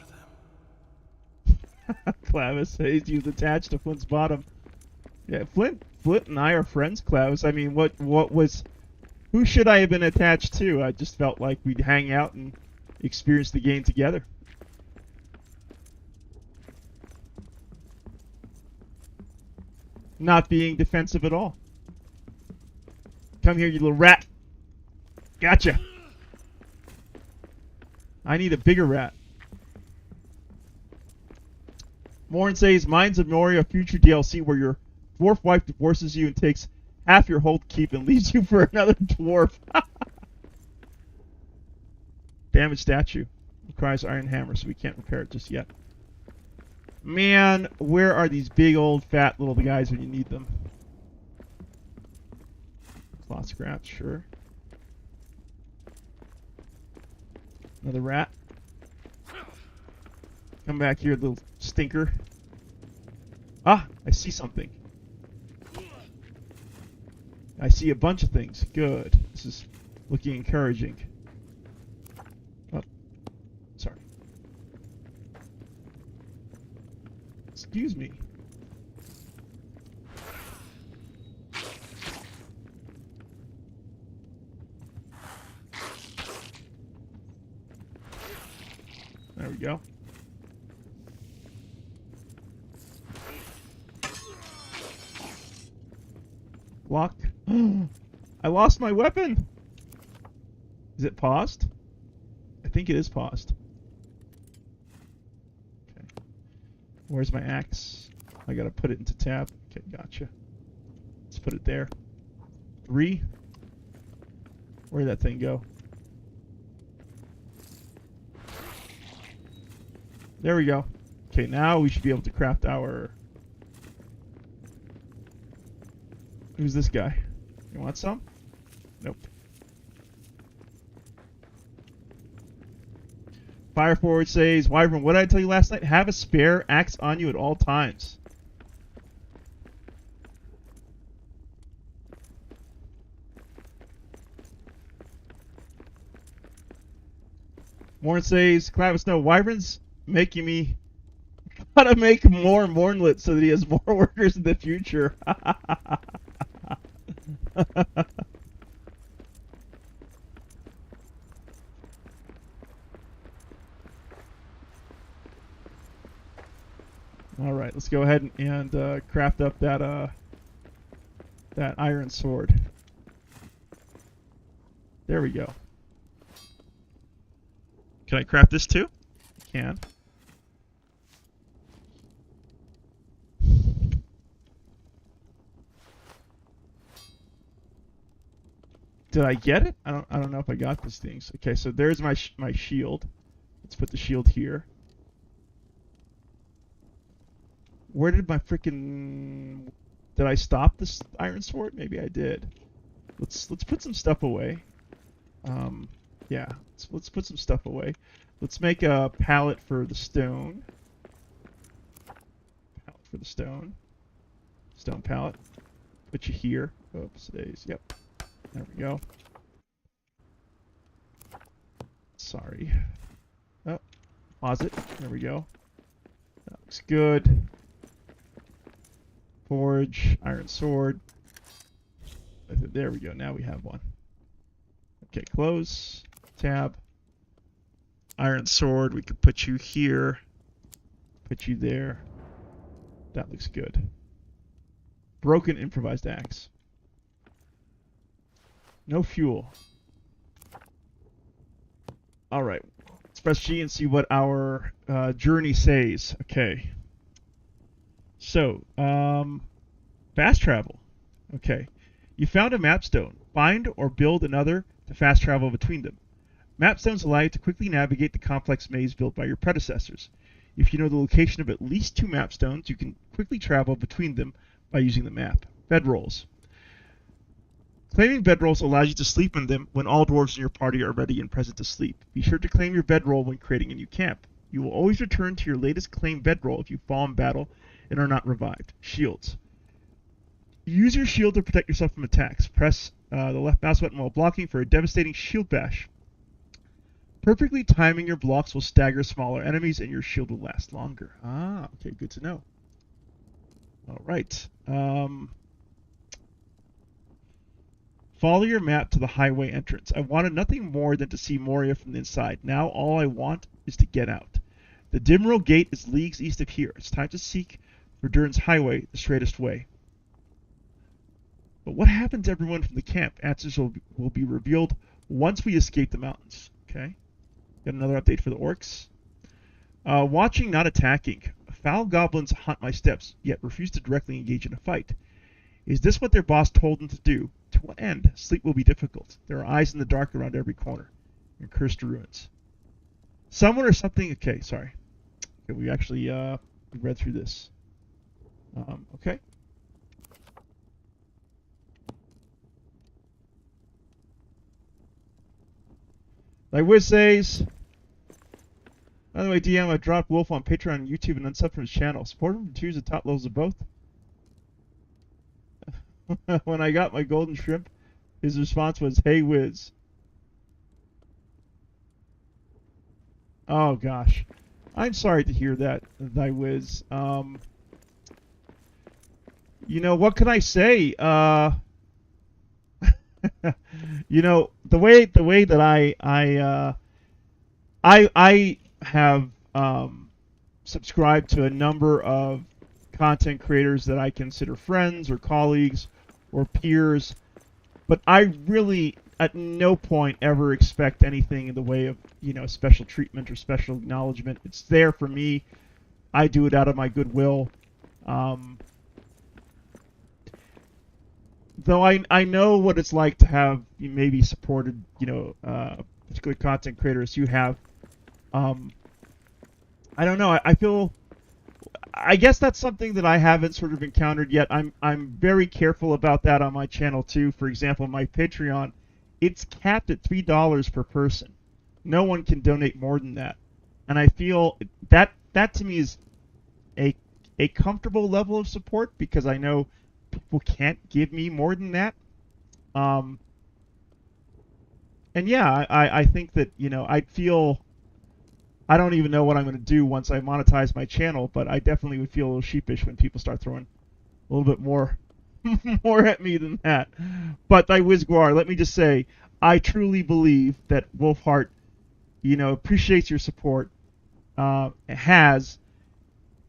them. Clavis says he was attached to Flint's bottom. Yeah, Flint and I are friends, Clavis. I mean, what was... Who should I have been attached to? I just felt like we'd hang out and experience the game together. Not being defensive at all. Come here, you little rat. Gotcha. I need a bigger rat. Morin says, Mines of Moria future DLC where your dwarf wife divorces you and takes half your whole keep and leaves you for another dwarf. Damaged statue. Requires iron hammer, so we can't repair it just yet. Man, where are these big old fat little guys when you need them? Cloth scraps, sure. Another rat. Come back here, little stinker. Ah, I see something. I see a bunch of things. Good. This is looking encouraging. Oh, sorry. Excuse me. There we go. Block. I lost my weapon! Is it paused? I think it is paused. Okay. Where's my axe? I gotta put it into tab. Okay, gotcha. Let's put it there. 3. Where'd that thing go? There we go. Okay, now we should be able to craft our... Who's this guy? You want some? Nope. Fireforge says, Wyvern, what did I tell you last night? Have a spare axe on you at all times. Morn says, Clavis, no, Wyvern's making me gotta make more Mornlet so that he has more workers in the future. Alright, let's go ahead and craft up that that iron sword. There we go. Can I craft this too? I can. Did I get it? I don't know if I got these things. Okay, so there's my shield. Let's put the shield here. Where did my freaking... Did I stop this iron sword? Maybe I did. Let's put some stuff away. Yeah, let's put some stuff away. Let's make a pallet for the stone. Pallet for the stone. Stone pallet. Put you here. Oops, days. Yep. There we go. Sorry. Oh, pause it. There we go. That looks good. Forge, iron sword. There we go. Now we have one. Okay, close. Tab. Iron sword. We could put you here. Put you there. That looks good. Broken improvised axe. No fuel. Alright. Let's press G and see what our journey says. Okay. So, fast travel. Okay. You found a mapstone. Find or build another to fast travel between them. Mapstones allow you to quickly navigate the complex maze built by your predecessors. If you know the location of at least 2 mapstones, you can quickly travel between them by using the map. Bedrolls. Claiming bedrolls allows you to sleep in them when all dwarves in your party are ready and present to sleep. Be sure to claim your bedroll when creating a new camp. You will always return to your latest claimed bedroll if you fall in battle and are not revived. Shields. Use your shield to protect yourself from attacks. Press the left mouse button while blocking for a devastating shield bash. Perfectly timing your blocks will stagger smaller enemies and your shield will last longer. Ah, okay, good to know. All right. Follow your map to the highway entrance. I wanted nothing more than to see Moria from the inside. Now all I want is to get out. The Dimrow Gate is leagues east of here. It's time to seek Verdurn's highway, the straightest way. But what happened to everyone from the camp? Answers will be revealed once we escape the mountains. Okay. Got another update for the orcs. Watching, not attacking. Foul goblins haunt my steps, yet refuse to directly engage in a fight. Is this what their boss told them to do? To what end? Sleep will be difficult. There are eyes in the dark around every corner. And cursed ruins. Someone or something... Okay, sorry. Okay, we actually we read through this. Okay. Like Wiz says... By the way, DM, I dropped Wolf on Patreon and YouTube and unsubbed from his channel. Support him to choose the top levels of both. When I got my golden shrimp, his response was, "Hey, Wiz." Oh, gosh. I'm sorry to hear that, thy Wiz. You know, what can I say? You know, the way that I have subscribed to a number of content creators that I consider friends or colleagues or peers, but I really at no point ever expect anything in the way of, you know, special treatment or special acknowledgement. It's there for me. I do it out of my goodwill. Though I know what it's like to have maybe supported, you know, particular content creators you have. I don't know. I feel. I guess that's something that I haven't sort of encountered yet. I'm very careful about that on my channel too. For example, my Patreon, it's capped at $3 per person. No one can donate more than that, and I feel that to me is a comfortable level of support because I know people can't give me more than that. And yeah, I think that, you know, I'd feel. I don't even know what I'm going to do once I monetize my channel, but I definitely would feel a little sheepish when people start throwing a little bit more more at me than that. But thy Wizguar, let me just say, I truly believe that Wolfheart, you know, appreciates your support. Has.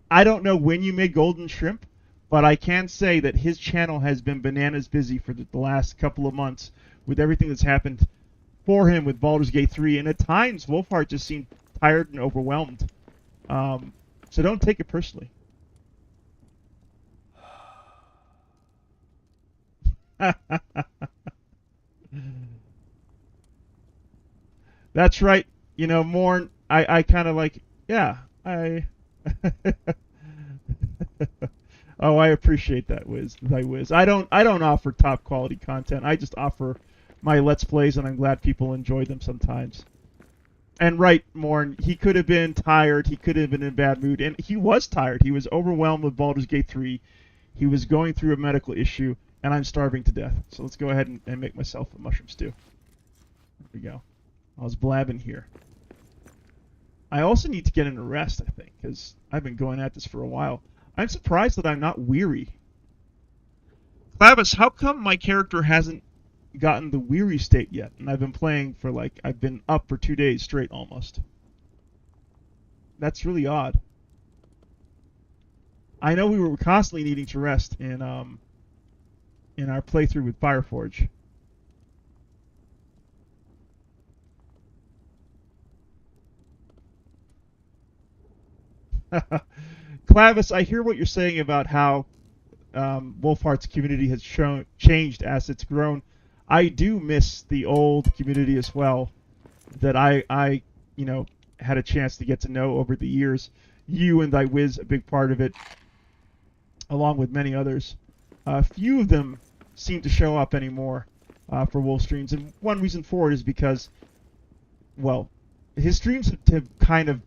I don't know when you made Golden Shrimp, but I can say that his channel has been bananas busy for the last couple of months with everything that's happened for him with Baldur's Gate 3, and at times Wolfheart just seemed tired and overwhelmed. So don't take it personally. That's right. You know, Morn, I kind of like, yeah, I... Oh, I appreciate that, thy Wiz. I don't offer top quality content. I just offer my Let's Plays, and I'm glad people enjoy them sometimes. And right, Morn, he could have been tired, he could have been in a bad mood, and he was tired. He was overwhelmed with Baldur's Gate 3. He was going through a medical issue, and I'm starving to death. So let's go ahead and make myself a mushroom stew. There we go. I was blabbing here. I also need to get in a rest, I think, because I've been going at this for a while. I'm surprised that I'm not weary. Clavis, how come my character hasn't gotten the weary state yet? And I've been playing for I've been up for 2 days straight almost. That's really odd. I know we were constantly needing to rest in our playthrough with Fireforge. Clavis, I hear what you're saying about how Wolfheart's community has changed as it's grown. I do miss the old community as well that I you know, had a chance to get to know over the years. You and thy Wiz, a big part of it, along with many others. Few of them seem to show up anymore for Wolf streams, and one reason for it is because, well, his streams have kind of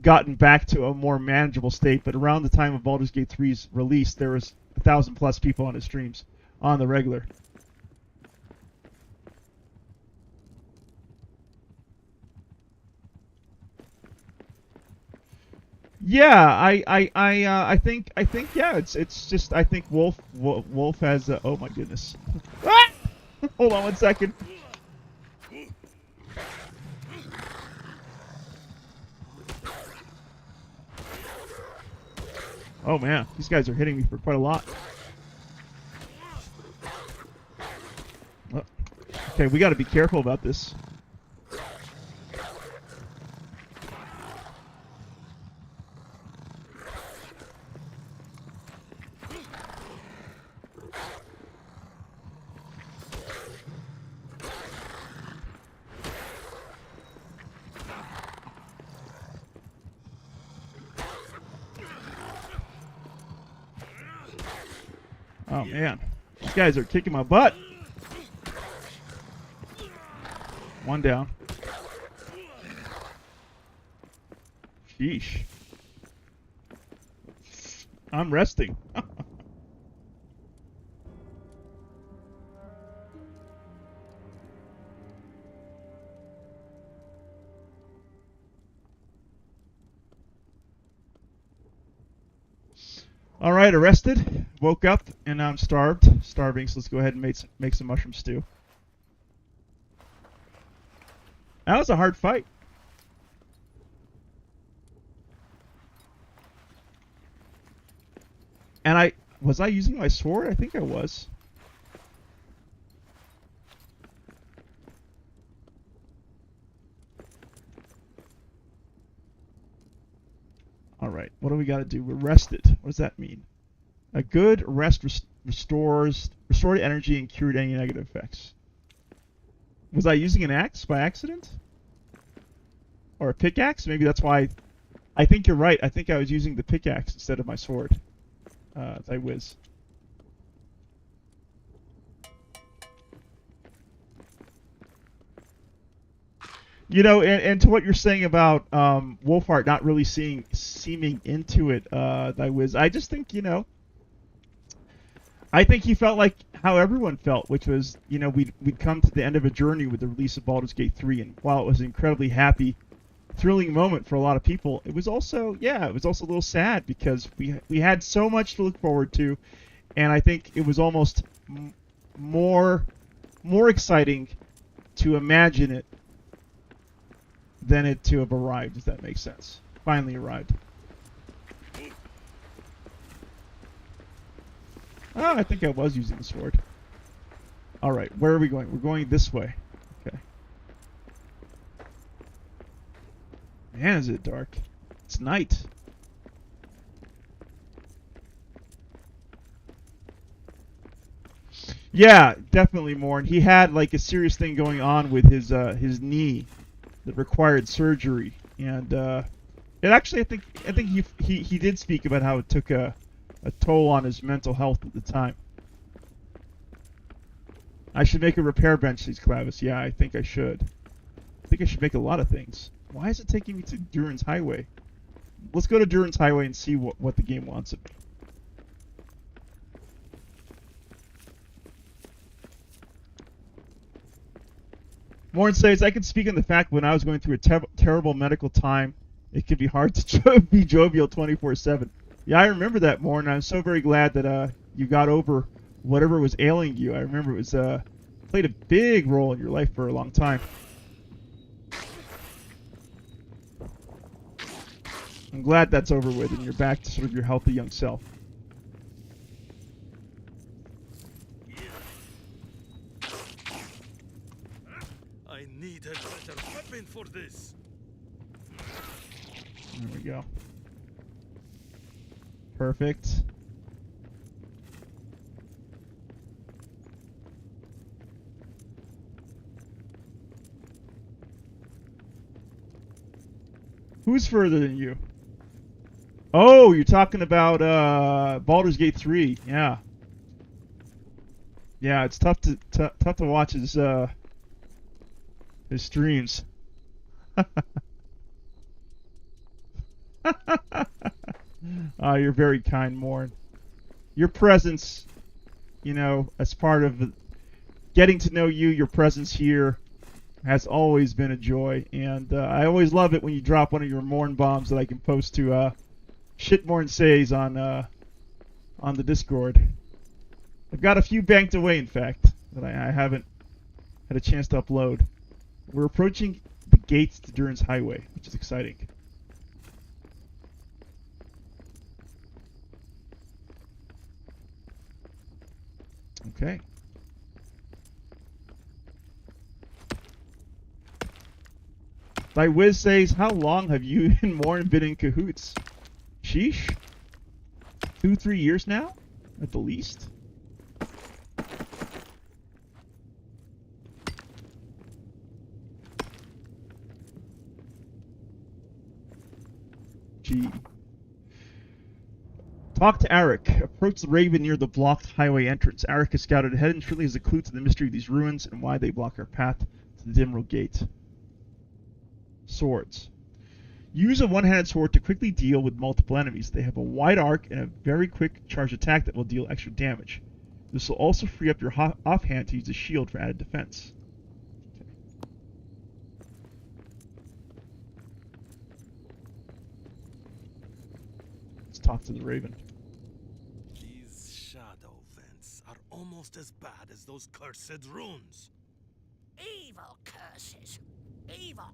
gotten back to a more manageable state, but around the time of Baldur's Gate 3's release, there was 1,000+ people on his streams on the regular. Yeah, I think, yeah, it's just, I think Wolf has, oh my goodness. Ah! Hold on 1 second. Oh man, these guys are hitting me for quite a lot. Oh, okay, we got to be careful about this. Oh man, these guys are kicking my butt. One down. Sheesh. I'm resting. All right, arrested. Woke up and now I'm starving. So let's go ahead and make some mushroom stew. That was a hard fight. And was I using my sword? I think I was. All right, what do we got to do? We're rested. What does that mean? A good rest restored energy and cured any negative effects. Was I using an axe by accident? Or a pickaxe? Maybe that's why. I think you're right. I think I was using the pickaxe instead of my sword. I whiz. You know, and to what you're saying about Wolfheart not really seeming into it, I whiz. I just think, you know, I think he felt like how everyone felt, which was, you know, we'd come to the end of a journey with the release of Baldur's Gate 3, and while it was an incredibly happy, thrilling moment for a lot of people, it was also, yeah, it was also a little sad because we had so much to look forward to, and I think it was almost more exciting to imagine it than it to have arrived, if that makes sense. Finally arrived. Oh, I think I was using the sword. Alright, where are we going? We're going this way. Okay. Man, is it dark. It's night. Yeah, definitely more. And he had like a serious thing going on with his knee that required surgery. And it actually, I think he did speak about how it took a toll on his mental health at the time. I should make a repair bench, says Clavis. Yeah, I think I should. I think I should make a lot of things. Why is it taking me to Durin's Highway? Let's go to Durin's Highway and see what the game wants of me. Morn says, I can speak on the fact when I was going through a terrible medical time, it can be hard to be jovial 24/7. Yeah, I remember that, Morn. I'm so very glad that you got over whatever was ailing you. I remember it was played a big role in your life for a long time. I'm glad that's over with and you're back to sort of your healthy young self. I need a better weapon for this. There we go. Perfect. Who's further than you? Oh, you're talking about Baldur's Gate 3. Yeah. Yeah, it's tough to watch his streams. You're very kind, Morn. Your presence, you know, as part of getting to know you, your presence here has always been a joy, and I always love it when you drop one of your Morn bombs that I can post to Shitmorn says on the Discord. I've got a few banked away, in fact, that I haven't had a chance to upload. We're approaching the gates to Durin's Highway, which is exciting. Okay. Thy Wiz says, how long have you and Morn been in cahoots? Sheesh. 2-3 years now? At the least? Gee. Talk to Arik. Approach the Raven near the blocked highway entrance. Arik has scouted ahead and surely has a clue to the mystery of these ruins and why they block our path to the Dimril Gate. Swords. Use a one-handed sword to quickly deal with multiple enemies. They have a wide arc and a very quick charge attack that will deal extra damage. This will also free up your offhand to use a shield for added defense. Let's talk to the Raven. These shadow vents are almost as bad as those cursed runes. Evil curses. Evil.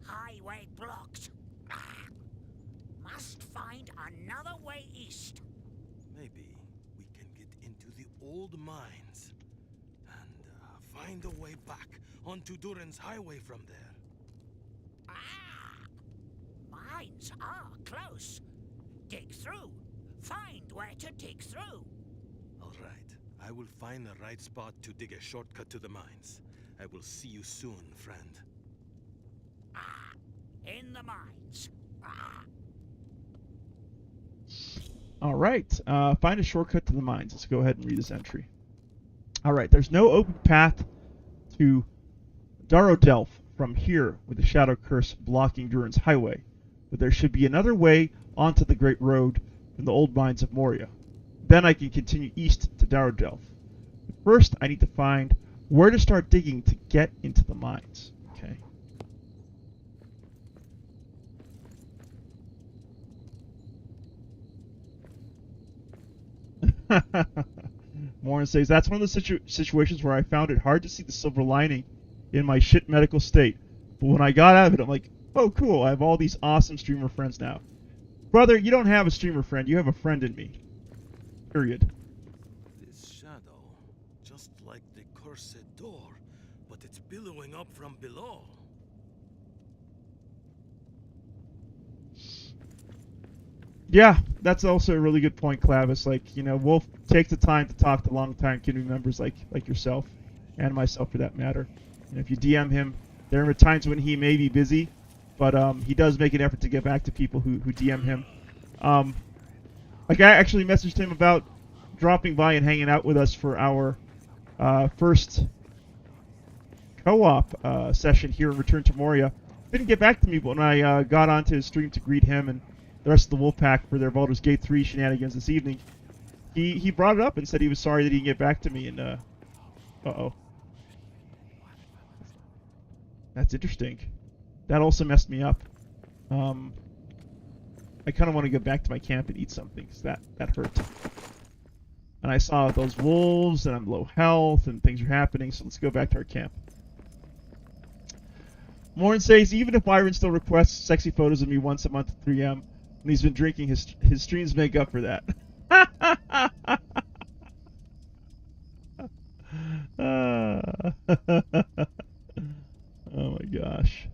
Highway blocked. Must find another way east. Maybe we can get into the old mines and find a way back onto Durin's highway from there. Mines are close. Dig through. Find where to dig through. All right. I will find the right spot to dig a shortcut to the mines. I will see you soon, friend. In the mines. Alright, find a shortcut to the mines. Let's go ahead and read this entry. Alright, there's no open path to Darodelf from here with the Shadow Curse blocking Durin's highway, but there should be another way onto the Great Road from the old mines of Moria. Then I can continue east to Darodelf. But first, I need to find where to start digging to get into the mines. Okay. Morin says, that's one of the situations where I found it hard to see the silver lining in my shit medical state. But when I got out of it, I'm like, oh, cool, I have all these awesome streamer friends now. Brother, you don't have a streamer friend, you have a friend in me. Period. This shadow, just like the cursed door, but it's billowing up from below. Yeah, that's also a really good point, Clavis. Like, you know, we'll take the time to talk to long-time community members like yourself, and myself for that matter. And if you DM him, there are times when he may be busy, but he does make an effort to get back to people who DM him. Like, I actually messaged him about dropping by and hanging out with us for our first co-op session here in Return to Moria. Didn't get back to me when I got onto his stream to greet him and the rest of the Wolfpack for their Baldur's Gate 3 shenanigans this evening. He brought it up and said he was sorry that he didn't get back to me, and uh-oh. That's interesting. That also messed me up. I kind of want to go back to my camp and eat something, because that hurt. And I saw those wolves, and I'm low health, and things are happening, so let's go back to our camp. Morin says, even if Byron still requests sexy photos of me once a month at 3 a.m., when he's been drinking, his streams make up for that. Oh my gosh.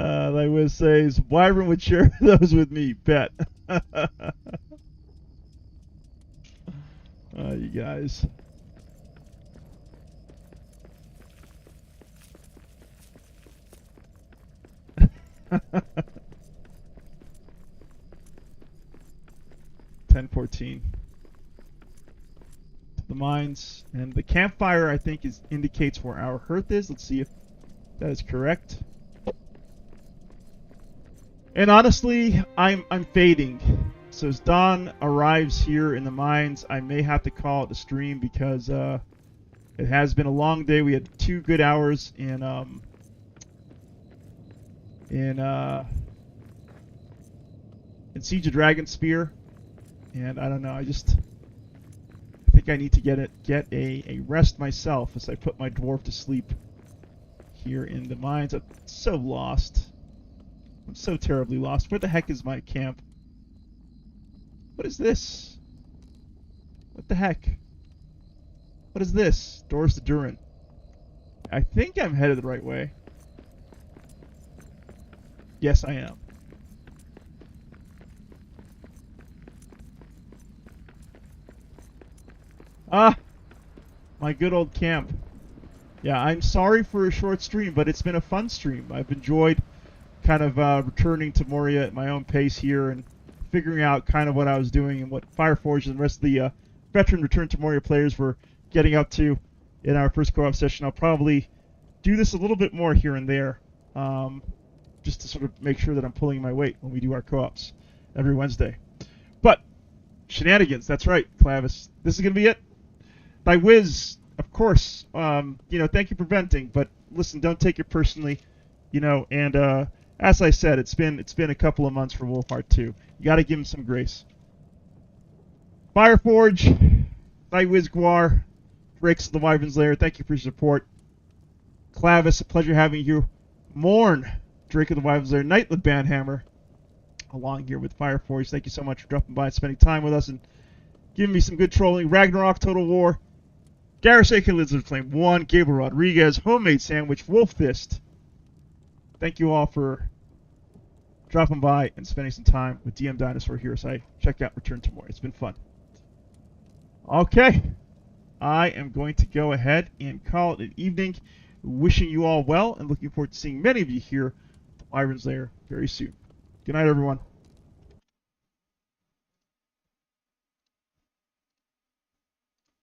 Like Wiz says, Wyvern would share those with me, bet. You guys. (10:14) to the mines, and the campfire I think indicates where our hearth is. Let's see if that is correct. And honestly, I'm fading. So as dawn arrives here in the mines, I may have to call it a stream because It has been a long day. We had 2 good hours in Siege of Dragonspear, and I don't know. I think I need to get a rest myself as I put my dwarf to sleep here in the mines. I'm so lost. I'm so terribly lost. Where the heck is my camp? What is this? What the heck? What is this? Doors to Durin. I think I'm headed the right way. Yes, I am. Ah! My good old camp. Yeah, I'm sorry for a short stream, but it's been a fun stream. I've enjoyed kind of returning to Moria at my own pace here and figuring out kind of what I was doing and what Fireforge and the rest of the veteran Return to Moria players were getting up to in our first co-op session. I'll probably do this a little bit more here and there, just to sort of make sure that I'm pulling my weight when we do our co-ops every Wednesday. But shenanigans, that's right, Clavis. This is gonna be it. Thy whiz, of course. Thank you for venting, but listen, don't take it personally. And as I said, it's been a couple of months for Wolfheart 2. You got to give him some grace. Fireforge, Thy whiz, Guar, Drakes of the Wyvern's Lair, thank you for your support. Clavis, a pleasure having you. Morn, Drake of the Wyvern's Lair, Knightly Banhammer, along here with Fireforge. Thank you so much for dropping by and spending time with us and giving me some good trolling. Ragnarok, Total War, Garrus, A.K. Lizard Flame 1, Gabriel Rodriguez, Homemade Sandwich, Wolf Fist. Thank you all for dropping by and spending some time with DM Dinosaur here as I check out Return to Moria. It's been fun. Okay. I am going to go ahead and call it an evening. Wishing you all well and looking forward to seeing many of you here at the Wyvern's Lair very soon. Good night, everyone.